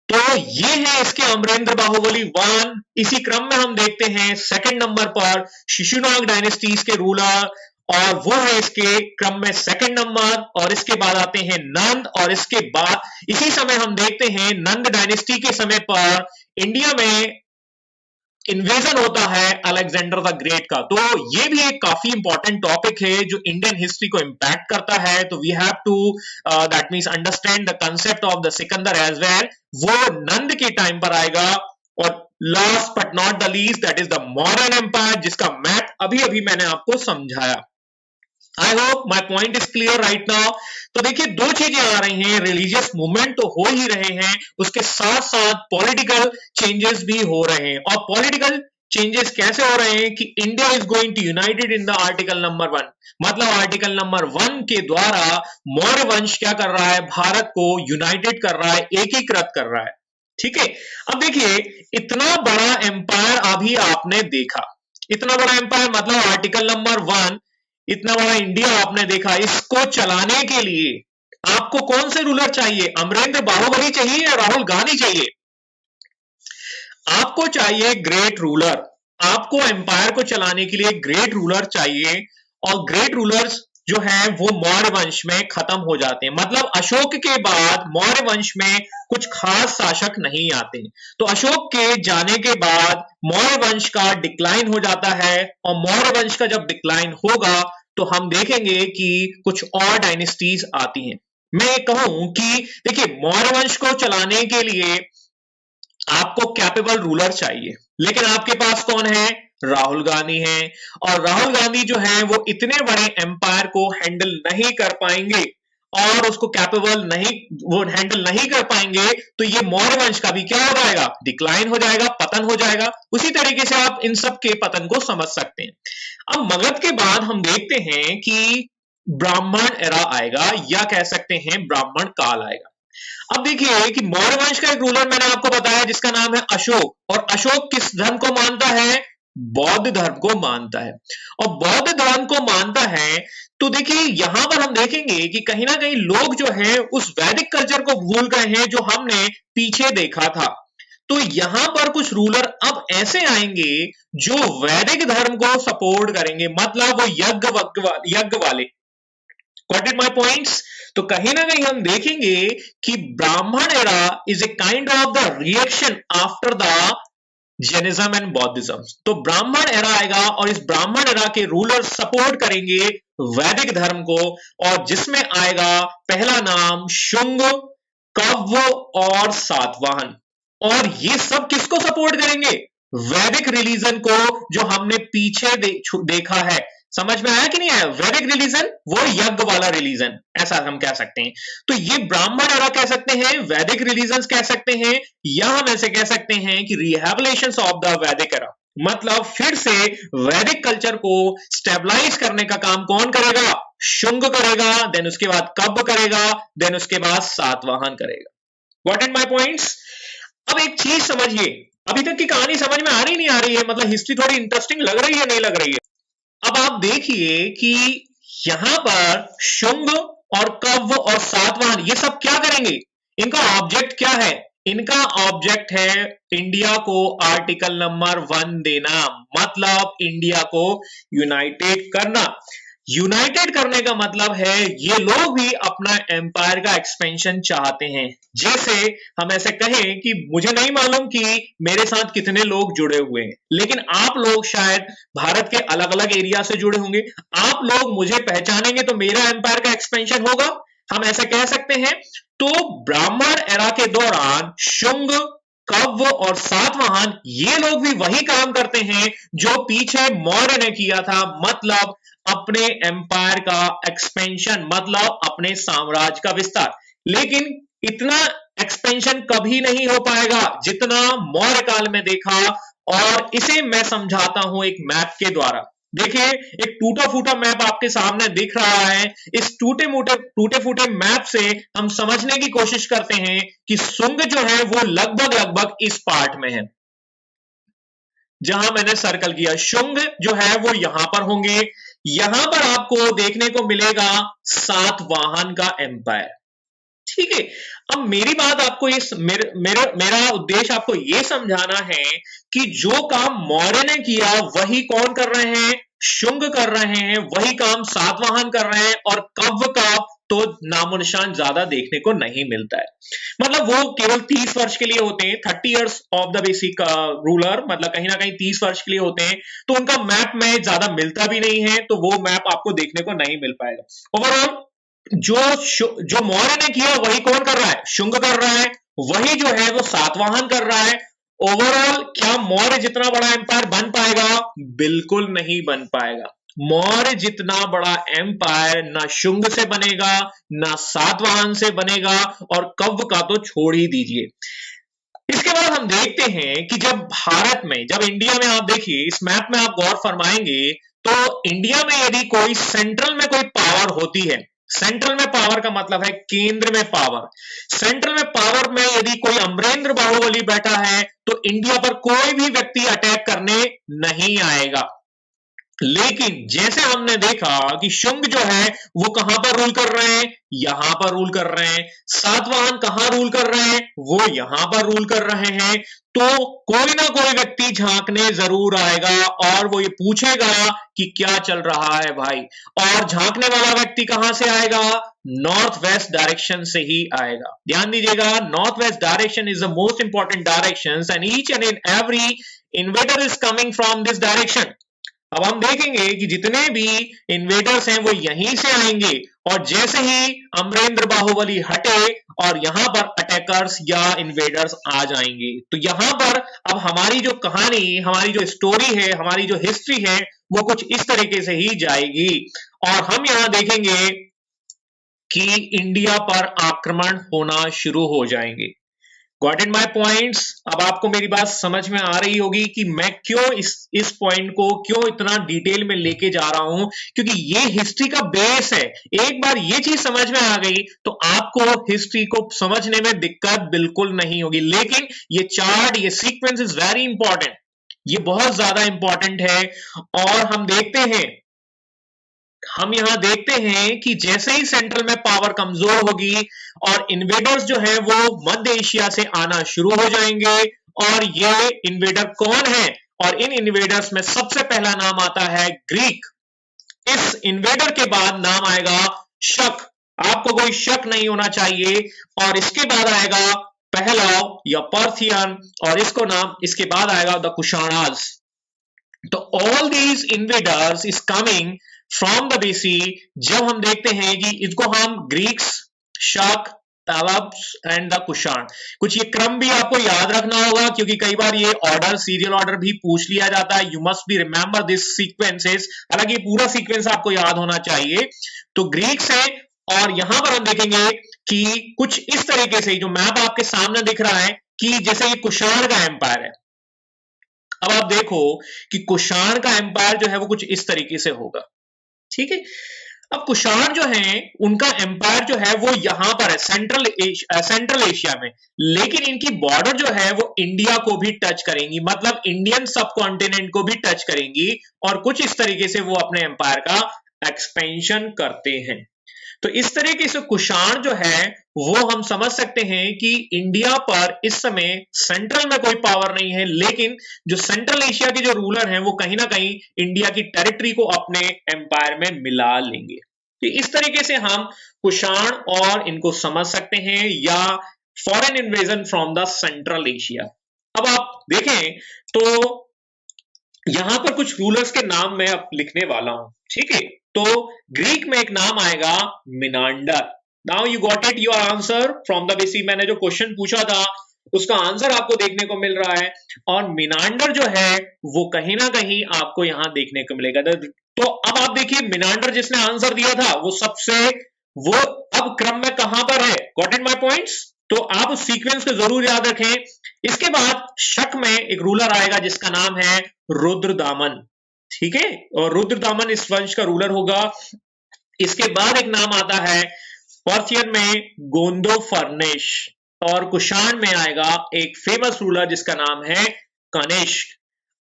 तो ये है इसके अमरेंद्र बाहुबली 1। इसी क्रम में हम देखते हैं 2nd नंबर पर शिशुनाग डायनेस्टीज के रूलर, और वो है इसके क्रम में 2nd नंबर, और इसके बाद आते हैं नंद, और इसके बाद इसी समय हम देखते हैं नंद डायनेस्टी के समय पर इंडिया में इन्वेजन होता है अलेक्जेंडर द ग्रेट का। तो ये भी एक काफी इंपॉर्टेंट टॉपिक है जो इंडियन हिस्ट्री को इंपैक्ट करता है। तो we have to that means understand the concept of the Sikandar as well. वो नंद के टाइम पर आएगा। और last but not the least that is the modern empire, जिसका मैप अभी अभी मैंने आपको समझाया। I hope my point is clear right now. तो देखिए दो चीजें आ रही हैं, रिलीजियस मूवमेंट तो हो ही रहे हैं, उसके साथ साथ पॉलिटिकल चेंजेस भी हो रहे हैं। और पॉलिटिकल चेंजेस कैसे हो रहे हैं कि India is going to united in the article number 1। मतलब आर्टिकल नंबर 1 के द्वारा मौर्य वंश क्या कर रहा है, भारत को यूनाइटेड कर रहा है, एकीकृत कर रहा है। ठीक है, अब देखिए इतना बड़ा एम्पायर अभी आपने देखा, इतना बड़ा एम्पायर मतलब आर्टिकल नंबर 1, इतना बड़ा इंडिया आपने देखा। इसको चलाने के लिए आपको कौन से रूलर चाहिए, अमरेंद्र बाहुबली चाहिए या राहुल गांधी चाहिए? आपको चाहिए ग्रेट रूलर। आपको एम्पायर को चलाने के लिए ग्रेट रूलर चाहिए। और ग्रेट रूलर्स जो है वो मौर्य वंश में खत्म हो जाते हैं। मतलब अशोक के बाद मौर्य वंश में कुछ खास शासक नहीं आते। तो अशोक के जाने के बाद मौर्य वंश का डिक्लाइन हो जाता है। और मौर्य वंश का जब डिक्लाइन होगा तो हम देखेंगे कि कुछ और डायनेस्टीज आती हैं। मैं कहूं कि देखिए मौर्य वंश को चलाने के लिए आपको कैपेबल रूलर चाहिए, लेकिन आपके पास कौन है, राहुल गांधी हैं। और राहुल गांधी जो है वो इतने बड़े एम्पायर को हैंडल नहीं कर पाएंगे और उसको कैपेबल नहीं, वो हैंडल नहीं कर पाएंगे। तो ये मौर्य वंश का भी क्या हो जाएगा, डिक्लाइन हो जाएगा, पतन हो जाएगा। उसी तरीके से आप इन सब के पतन को समझ सकते हैं। अब मगध के बाद हम देखते हैं कि ब्राह्मण एरा आएगा, या कह सकते हैं ब्राह्मण काल आएगा। अब देखिए कि मौर्य वंश का एक रूलर मैंने आपको बताया जिसका नाम है अशोक। और अशोक किस धर्म को मानता है, बौद्ध धर्म को मानता है। और बौद्ध धर्म को मानता है तो देखिए यहां पर हम देखेंगे कि कहीं ना कहीं लोग जो है उस वैदिक कल्चर को भूल गए हैं जो हमने पीछे देखा था। तो यहां पर कुछ रूलर अब ऐसे आएंगे जो वैदिक धर्म को सपोर्ट करेंगे, मतलब वो यज्ञ वाले। Got it my points? तो कहीं ना कहीं हम देखेंगे कि ब्राह्मण era is a kind of the reaction after the Jainism and बौद्धिज्म। तो ब्राह्मण एरा आएगा और इस ब्राह्मण एरा के रूलर सपोर्ट करेंगे वैदिक धर्म को। और जिसमें आएगा पहला नाम शुंग, कव्व और सातवाहन। और ये सब किसको सपोर्ट करेंगे, वैदिक रिलीजन को, जो हमने पीछे देखा है। समझ में आया कि नहीं आया? वैदिक रिलीजन वो यज्ञ वाला रिलीजन, ऐसा हम कह सकते हैं। तो ये ब्राह्मण एरा कह सकते हैं, वैदिक रिलीजन कह सकते हैं, या हम ऐसे कह सकते हैं कि रिहैबिलिटेशन ऑफ द वैदिक एरा। मतलब फिर से वैदिक कल्चर को स्टेबलाइज करने का काम कौन करेगा, शुंग करेगा, देन उसके बाद कब्ब करेगा, देन उसके बाद सातवाहन करेगा। What is my points? अब एक चीज समझिए, अभी तक की कहानी समझ में आ रही नहीं आ रही है, मतलब हिस्ट्री थोड़ी इंटरेस्टिंग लग रही है नहीं लग रही है? अब आप देखिए कि यहां पर शुंग और कव्व और सातवाहन ये सब क्या करेंगे, इनका ऑब्जेक्ट क्या है, इनका ऑब्जेक्ट है इंडिया को आर्टिकल नंबर 1 देना। मतलब इंडिया को यूनाइटेड करना। यूनाइटेड करने का मतलब है ये लोग भी अपना एम्पायर का एक्सपेंशन चाहते हैं। जैसे हम ऐसे कहें कि मुझे नहीं मालूम कि मेरे साथ कितने लोग जुड़े हुए हैं, लेकिन आप लोग शायद भारत के अलग अलग एरिया से जुड़े होंगे। आप लोग मुझे पहचानेंगे तो मेरा एम्पायर का एक्सपेंशन होगा, हम ऐसे कह सकते हैं। तो ब्राह्मण एरा के दौरान शुंग, कव्व और सातवाहन ये लोग भी वही काम करते हैं जो पीछे मौर्य ने किया था। मतलब अपने एम्पायर का एक्सपेंशन, मतलब अपने साम्राज्य का विस्तार। लेकिन इतना एक्सपेंशन कभी नहीं हो पाएगा जितना मौर्य काल में देखा। और इसे मैं समझाता हूं एक मैप के द्वारा। देखिए एक टूटा फूटा मैप आपके सामने दिख रहा है। इस टूटे फूटे मैप से हम समझने की कोशिश करते हैं कि शुंग जो है वो लगभग इस पार्ट में है जहां मैंने सर्कल किया। शुंग जो है वो यहां पर होंगे। यहां पर आपको देखने को मिलेगा सातवाहन का एम्पायर। ठीक है, अब मेरी बात आपको मेरा उद्देश्य आपको यह समझाना है कि जो काम मौर्य ने किया वही कौन कर रहे हैं, शुंग कर रहे हैं। वही काम सातवाहन कर रहे हैं। और कव्व का तो नामो निशान ज्यादा देखने को नहीं मिलता है। मतलब वो केवल 30 वर्ष के लिए होते हैं, 30 years of the basic ruler, मतलब कहीं ना कहीं 30 वर्ष के लिए होते हैं, तो उनका मैप में ज्यादा मिलता भी नहीं है, तो वो मैप आपको देखने को नहीं मिल पाएगा। ओवरऑल जो मौर्य ने किया वही कौन कर रहा है? शुंग कर रहा है। वही जो है वो सातवाहन कर रहा है। ओवरऑल क्या मौर्य जितना बड़ा एम्पायर बन पाएगा? बिल्कुल नहीं बन पाएगा। मौर्य जितना बड़ा एम्पायर ना शुंग से बनेगा, ना सातवाहन से बनेगा, और कव्व का तो छोड़ ही दीजिए। इसके बाद हम देखते हैं कि जब भारत में, जब इंडिया में, आप देखिए इस मैप में आप गौर फरमाएंगे तो इंडिया में यदि कोई सेंट्रल में कोई पावर होती है, सेंट्रल में पावर का मतलब है केंद्र में पावर, सेंट्रल में पावर में यदि कोई अमरेंद्र बाहुबली बैठा है तो इंडिया पर कोई भी व्यक्ति अटैक करने नहीं आएगा। लेकिन जैसे हमने देखा कि शुंग जो है वो कहां पर रूल कर रहे हैं? यहां पर रूल कर रहे हैं। सातवाहन कहां रूल कर रहे हैं? वो यहां पर रूल कर रहे हैं। तो कोई ना कोई व्यक्ति झांकने जरूर आएगा और वो ये पूछेगा कि क्या चल रहा है भाई, और झांकने वाला व्यक्ति कहां से आएगा? नॉर्थ वेस्ट डायरेक्शन से ही आएगा। ध्यान दीजिएगा, north west direction is the most important direction and each and every invader is coming from this direction. अब हम देखेंगे कि जितने भी इन्वेडर्स हैं वो यहीं से आएंगे, और जैसे ही अमरेंद्र बाहुबली हटे और यहां पर अटैकर्स या इन्वेडर्स आ जाएंगे, तो यहां पर अब हमारी जो कहानी, हमारी जो स्टोरी है, हमारी जो हिस्ट्री है, वो कुछ इस तरीके से ही जाएगी। और हम यहां देखेंगे कि इंडिया पर आक्रमण होना शुरू हो जाएंगे। Got it my points? अब आपको मेरी बात समझ में आ रही होगी कि मैं क्यों इस पॉइंट को क्यों इतना डिटेल में लेके जा रहा हूं, क्योंकि ये हिस्ट्री का बेस है। एक बार ये चीज समझ में आ गई तो आपको हिस्ट्री को समझने में दिक्कत बिल्कुल नहीं होगी। लेकिन ये चार्ट, ये सीक्वेंस इज वेरी इंपॉर्टेंट, ये बहुत ज्यादा इंपॉर्टेंट है। और हम यहां देखते हैं कि जैसे ही सेंट्रल में पावर कमजोर होगी और इन्वेडर्स जो है वो मध्य एशिया से आना शुरू हो जाएंगे। और ये इन्वेडर कौन है? और इन इन्वेडर्स में सबसे पहला नाम आता है ग्रीक। इस इन्वेडर के बाद नाम आएगा शक। आपको कोई शक नहीं होना चाहिए। और इसके बाद आएगा पहलव या पार्थियन, और इसके बाद आएगा द कुशाणाज। तो all these invaders is coming from the BC. जब हम देखते हैं कि इसको हम ग्रीक्स, शक, तवब्स एंड द कुशाण, कुछ ये क्रम भी आपको याद रखना होगा, क्योंकि कई बार ये ऑर्डर, सीरियल ऑर्डर भी पूछ लिया जाता है। You must be remember this sequences. हालांकि पूरा सीक्वेंस आपको याद होना चाहिए। तो ग्रीक्स है, और यहां पर हम देखेंगे कि कुछ इस तरीके से, जो मैप आपके सामने दिख रहा है, कि जैसे ये कुशाण का एम्पायर है। अब आप देखो कि कुशाण का एम्पायर जो है वो कुछ इस तरीके से होगा, ठीक है। अब कुशाण जो है उनका एम्पायर जो है वो यहां पर है, सेंट्रल एशिया में, लेकिन इनकी बॉर्डर जो है वो इंडिया को भी टच करेंगी, मतलब इंडियन सब कॉन्टिनेंट को भी टच करेंगी, और कुछ इस तरीके से वो अपने एम्पायर का एक्सपेंशन करते हैं। तो इस तरीके से कुशाण जो है वो हम समझ सकते हैं कि इंडिया पर इस समय सेंट्रल में कोई पावर नहीं है, लेकिन जो सेंट्रल एशिया के जो रूलर हैं वो कहीं ना कहीं इंडिया की टेरिटरी को अपने एम्पायर में मिला लेंगे। तो इस तरीके से हम कुशाण और इनको समझ सकते हैं, या foreign invasion from the central Asia. अब आप देखें तो यहां पर कुछ रूलर्स के नाम मैं अब लिखने वाला हूं, ठीक है। तो ग्रीक में एक नाम आएगा Menander. Now you got it, your answer from the basic. मैंने जो क्वेश्चन पूछा था उसका आंसर आपको देखने को मिल रहा है, और मिनांडर जो है वो कहीं ना कहीं आपको यहां देखने को मिलेगा। तो अब आप देखिए, मिनांडर जिसने आंसर दिया था वो अब क्रम में कहां पर है? Got it my points? तो आप उस सीक्वेंस को जरूर याद रखें। इसके बाद शक में एक रूलर आएगा जिसका नाम है रुद्रदामन, ठीक है, और रुद्रदामन इस वंश का रूलर होगा। इसके बाद एक नाम आता है पार्थियन में गोंदोफर्नेश, और कुशाण में आएगा एक फेमस रूलर जिसका नाम है कनिष्क।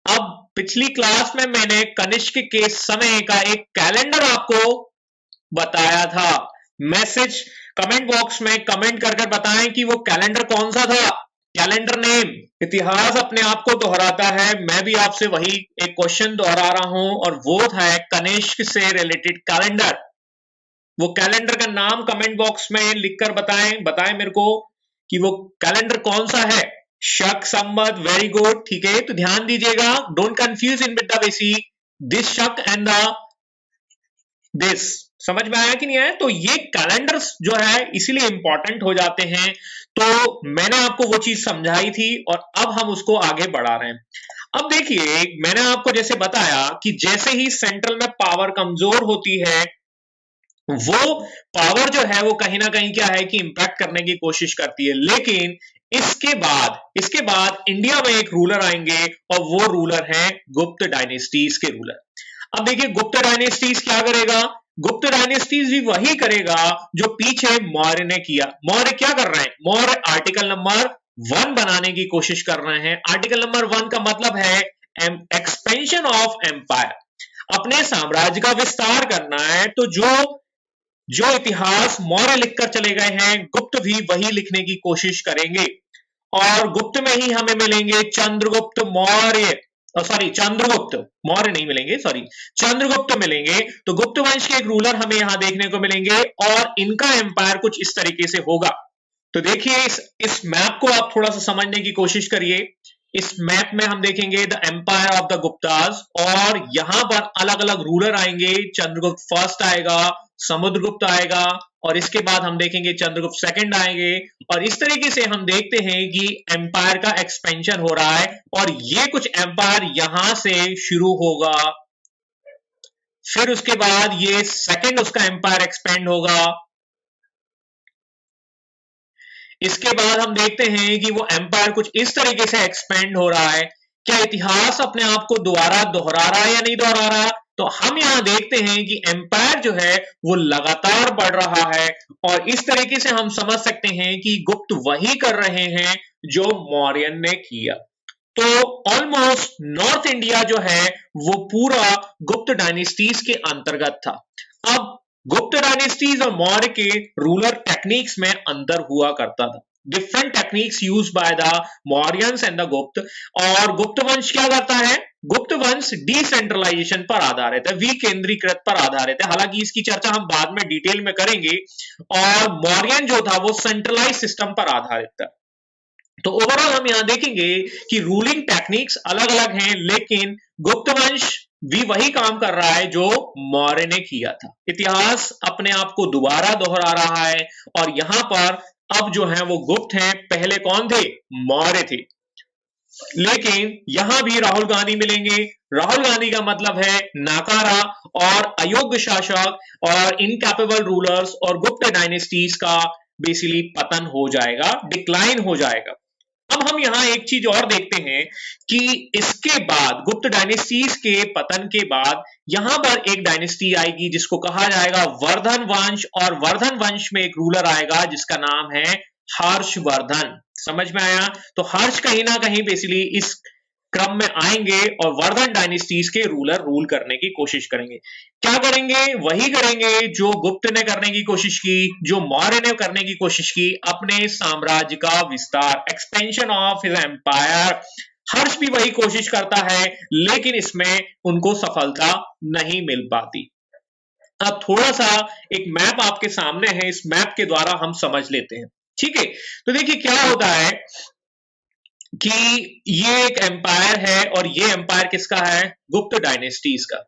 अब पिछली क्लास में मैंने कनिष्क के समय का एक कैलेंडर आपको बताया था। मैसेज कमेंट बॉक्स में कमेंट कर बताएं कि वो कैलेंडर कौन सा था। कैलेंडर नेम, इतिहास अपने आप को दोहराता है, मैं भी आपसे वही एक क्वेश्चन दोहरा रहा हूं, और वो था कनिष्क से रिलेटेड कैलेंडर। वो कैलेंडर का नाम कमेंट बॉक्स में लिखकर बताएं मेरे को कि वो कैलेंडर कौन सा है। शक, संवत, वेरी गुड, ठीक है। तो ध्यान दीजिएगा, don't confuse in with the बेसी दिस शक एंड द दिस। समझ में आया कि नहीं आया? तो ये कैलेंडर्स जो है इसीलिए इंपॉर्टेंट हो जाते हैं। तो मैंने आपको वो चीज समझाई थी और अब हम उसको आगे बढ़ा रहे हैं। अब देखिए, मैंने आपको जैसे बताया कि जैसे ही सेंट्रल में पावर कमजोर होती है, वो पावर जो है वो कहीं ना कहीं क्या है कि इंपैक्ट करने की कोशिश करती है। लेकिन इसके बाद इंडिया में एक रूलर आएंगे और वो रूलर है गुप्त डायनेस्टीज के रूलर। अब देखिए, गुप्त डायनेस्टीज क्या करेगा? गुप्त डायनेस्टीज भी वही करेगा जो पीछे मौर्य ने किया। मौर्य क्या कर रहे हैं? मौर्य आर्टिकल नंबर 1 बनाने की कोशिश कर रहे हैं। आर्टिकल नंबर 1 का मतलब है एक्सपेंशन ऑफ एम्पायर, अपने साम्राज्य का विस्तार करना है। तो जो इतिहास मौर्य लिखकर चले गए हैं, गुप्त भी वही लिखने की कोशिश करेंगे। और गुप्त में ही हमें मिलेंगे चंद्रगुप्त मौर्य, चंद्रगुप्त मौर्य नहीं मिलेंगे, चंद्रगुप्त मिलेंगे। तो गुप्त वंश के एक रूलर हमें यहां देखने को मिलेंगे और इनका एम्पायर कुछ इस तरीके से होगा। तो देखिए, इस मैप को आप थोड़ा सा समझने की कोशिश करिए। इस मैप में हम देखेंगे the empire of the Guptas और यहां पर अलग अलग रूलर आएंगे। चंद्रगुप्त फर्स्ट आएगा, समुद्रगुप्त आएगा और इसके बाद हम देखेंगे चंद्रगुप्त सेकंड आएंगे। और इस तरीके से हम देखते हैं कि एम्पायर का एक्सपेंशन हो रहा है और ये कुछ एम्पायर यहां से शुरू होगा, फिर उसके बाद ये सेकंड उसका एम्पायर एक्सपेंड होगा। इसके बाद हम देखते हैं कि वो एम्पायर कुछ इस तरीके से एक्सपेंड हो रहा है। क्या इतिहास अपने आप को दोबारा दोहरा रहा है या नहीं दोहरा रहा? तो हम यहां देखते हैं कि एम्पायर जो है वो लगातार बढ़ रहा है और इस तरीके से हम समझ सकते हैं कि गुप्त वही कर रहे हैं जो मौर्यन ने किया। तो ऑलमोस्ट नॉर्थ इंडिया जो है वो पूरा गुप्त डायनेस्टीज के अंतर्गत था। अब गुप्त डायनेस्टीज और मौर्य के रूलर टेक्निक्स में अंतर हुआ करता था। Different techniques use by the Mauryans and the गुप्त। और गुप्त वंश क्या करता है? गुप्त वंश डिसेंट्रलाइजेशन पर आधारित है, विकेंद्रीकृत पर आधारित है। हालांकि इसकी चर्चा हम बाद में डिटेल में करेंगे। और मौर्यन जो था वो सेंट्रलाइज सिस्टम पर आधारित था। तो ओवरऑल हम यहां देखेंगे कि रूलिंग टेक्निक्स अलग अलग हैं, लेकिन गुप्त वंश भी वही काम कर रहा है जो मौर्य ने किया था। इतिहास अपने आप को दोबारा दोहरा रहा है और यहां पर अब जो है वो गुप्त हैं, पहले कौन थे? मौर्य थे। लेकिन यहां भी राहुल गांधी मिलेंगे। राहुल गांधी का मतलब है नाकारा और अयोग्य शासक और इनकैपेबल रूलर्स, और गुप्त डायनेस्टीज का बेसिकली पतन हो जाएगा, डिक्लाइन हो जाएगा। अब हम यहां एक चीज और देखते हैं कि इसके बाद गुप्त डायनेस्टीज के पतन के बाद यहां पर एक डायनेस्टी आएगी जिसको कहा जाएगा वर्धन वंश। और वर्धन वंश में एक रूलर आएगा जिसका नाम है हर्षवर्धन। समझ में आया? तो हर्ष कहीं ना कहीं बेसिकली इस क्रम में आएंगे और वर्धन डायनेस्टीज के रूलर रूल करने की कोशिश करेंगे। क्या करेंगे? वही करेंगे जो गुप्त ने करने की कोशिश की, जो मौर्य ने करने की कोशिश की, अपने साम्राज्य का विस्तार, एक्सपेंशन ऑफ हिज एम्पायर। हर्ष भी वही कोशिश करता है, लेकिन इसमें उनको सफलता नहीं मिल पाती। अब थोड़ा सा एक मैप आपके सामने है, इस मैप के द्वारा हम समझ लेते हैं। ठीक है, तो देखिए क्या होता है कि ये एक एम्पायर है और ये एम्पायर किसका है? गुप्त डायनेस्टीज का।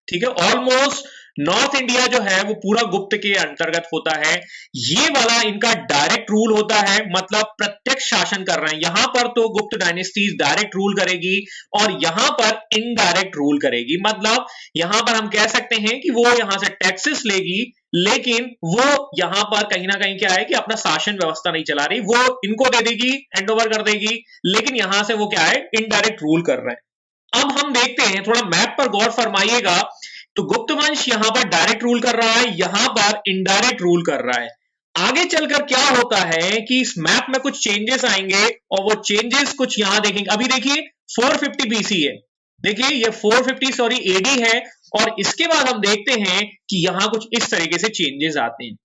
ठीक है, ऑलमोस्ट नॉर्थ इंडिया जो है वो पूरा गुप्त के अंतर्गत होता है। ये वाला इनका डायरेक्ट रूल होता है, मतलब प्रत्यक्ष शासन कर रहे हैं। यहां पर तो गुप्त डायनेस्टीज डायरेक्ट रूल करेगी और यहां पर इनडायरेक्ट रूल करेगी। मतलब यहां पर हम कह सकते हैं कि वो यहां से टैक्सेस लेगी, लेकिन वो यहां पर कहीं ना कहीं क्या है कि अपना शासन व्यवस्था नहीं चला रही, वो इनको दे देगी, हैंडओवर कर देगी, लेकिन यहां से वो क्या है? इनडायरेक्ट रूल कर रहे हैं। अब हम देखते हैं, थोड़ा मैप पर गौर फरमाइएगा। तो गुप्त वंश यहां पर डायरेक्ट रूल कर रहा है, यहां पर इनडायरेक्ट रूल कर रहा है। आगे चलकर क्या होता है कि इस मैप में कुछ चेंजेस आएंगे और वो चेंजेस कुछ यहां देखेंगे। अभी देखिए 450 बीसी है, देखिए ये 450 एडी है। और इसके बाद हम देखते हैं कि यहां कुछ इस तरीके से चेंजेस आते हैं।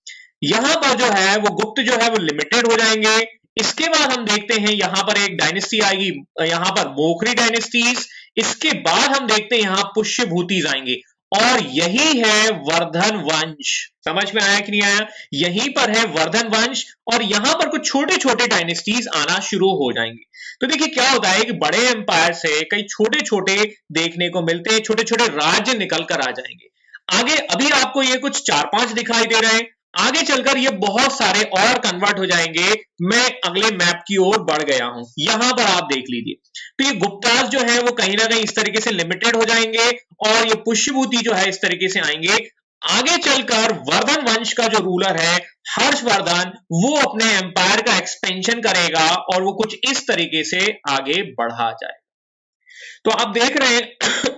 यहां पर जो है वो गुप्त जो है वो लिमिटेड हो जाएंगे। इसके बाद हम देखते हैं यहां पर एक डायनेस्टी आएगी, यहां पर मोखरी डायनेस्टीज। इसके बाद हम देखते हैं यहां पुष्यभूतिज आएंगे और यही है वर्धन वंश। समझ में आया कि नहीं आया? यहीं पर है वर्धन वंश और यहां पर कुछ छोटे छोटे डायनेस्टीज आना शुरू हो जाएंगे। तो देखिए क्या होता है कि बड़े एम्पायर से कई छोटे छोटे देखने को मिलते हैं, छोटे छोटे राज्य निकल कर आ जाएंगे। आगे अभी आपको ये कुछ 4-5 दिखाई दे रहे हैं, आगे चलकर ये बहुत सारे और कन्वर्ट हो जाएंगे। मैं अगले मैप की ओर बढ़ गया हूं, यहां पर आप देख लीजिए। तो ये गुप्तास जो है वो कहीं ना कहीं इस तरीके से लिमिटेड हो जाएंगे और ये पुष्यभूति जो है इस तरीके से आएंगे। आगे चलकर वर्धन वंश का जो रूलर है हर्षवर्धन, वो अपने एम्पायर का एक्सपेंशन करेगा और वो कुछ इस तरीके से आगे बढ़ा जाए। तो आप देख रहे हैं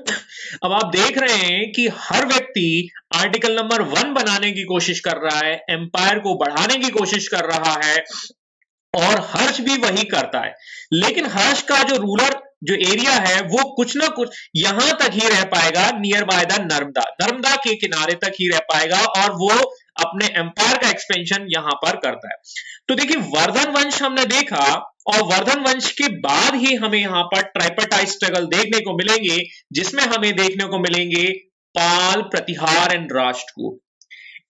अब आप देख रहे हैं कि हर व्यक्ति आर्टिकल नंबर 1 बनाने की कोशिश कर रहा है, एम्पायर को बढ़ाने की कोशिश कर रहा है और हर्ष भी वही करता है। लेकिन हर्ष का जो रूलर जो एरिया है वो कुछ ना कुछ यहां तक ही रह पाएगा, near by the Narmada, Narmada के किनारे तक ही रह पाएगा और वो अपने एम्पायर का एक्सपेंशन यहां पर करता है। तो देखिए वर्धन वंश हमने देखा और वर्धन वंश के बाद ही हमें यहां पर ट्राइपर्टाइट स्ट्रगल देखने को मिलेंगे, जिसमें हमें देखने को मिलेंगे पाल, प्रतिहार एंड राष्ट्रकूट।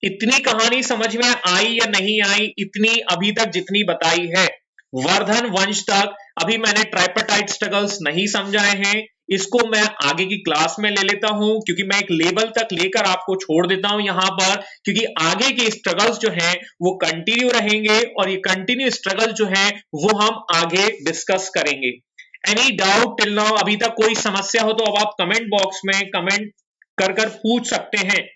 इतनी कहानी समझ में आई या नहीं आई, इतनी अभी तक जितनी बताई है वर्धन वंश तक, अभी मैंने ट्राइपर्टाइट स्ट्रगल्स नहीं समझाए हैं, इसको मैं आगे की क्लास में ले लेता हूं क्योंकि मैं एक लेवल तक लेकर आपको छोड़ देता हूं यहां पर, क्योंकि आगे के स्ट्रगल्स जो हैं वो कंटिन्यू रहेंगे और ये कंटिन्यू स्ट्रगल जो हैं वो हम आगे डिस्कस करेंगे। Any doubt till now? अभी तक कोई समस्या हो तो अब आप कमेंट बॉक्स में कमेंट कर पूछ सकते हैं।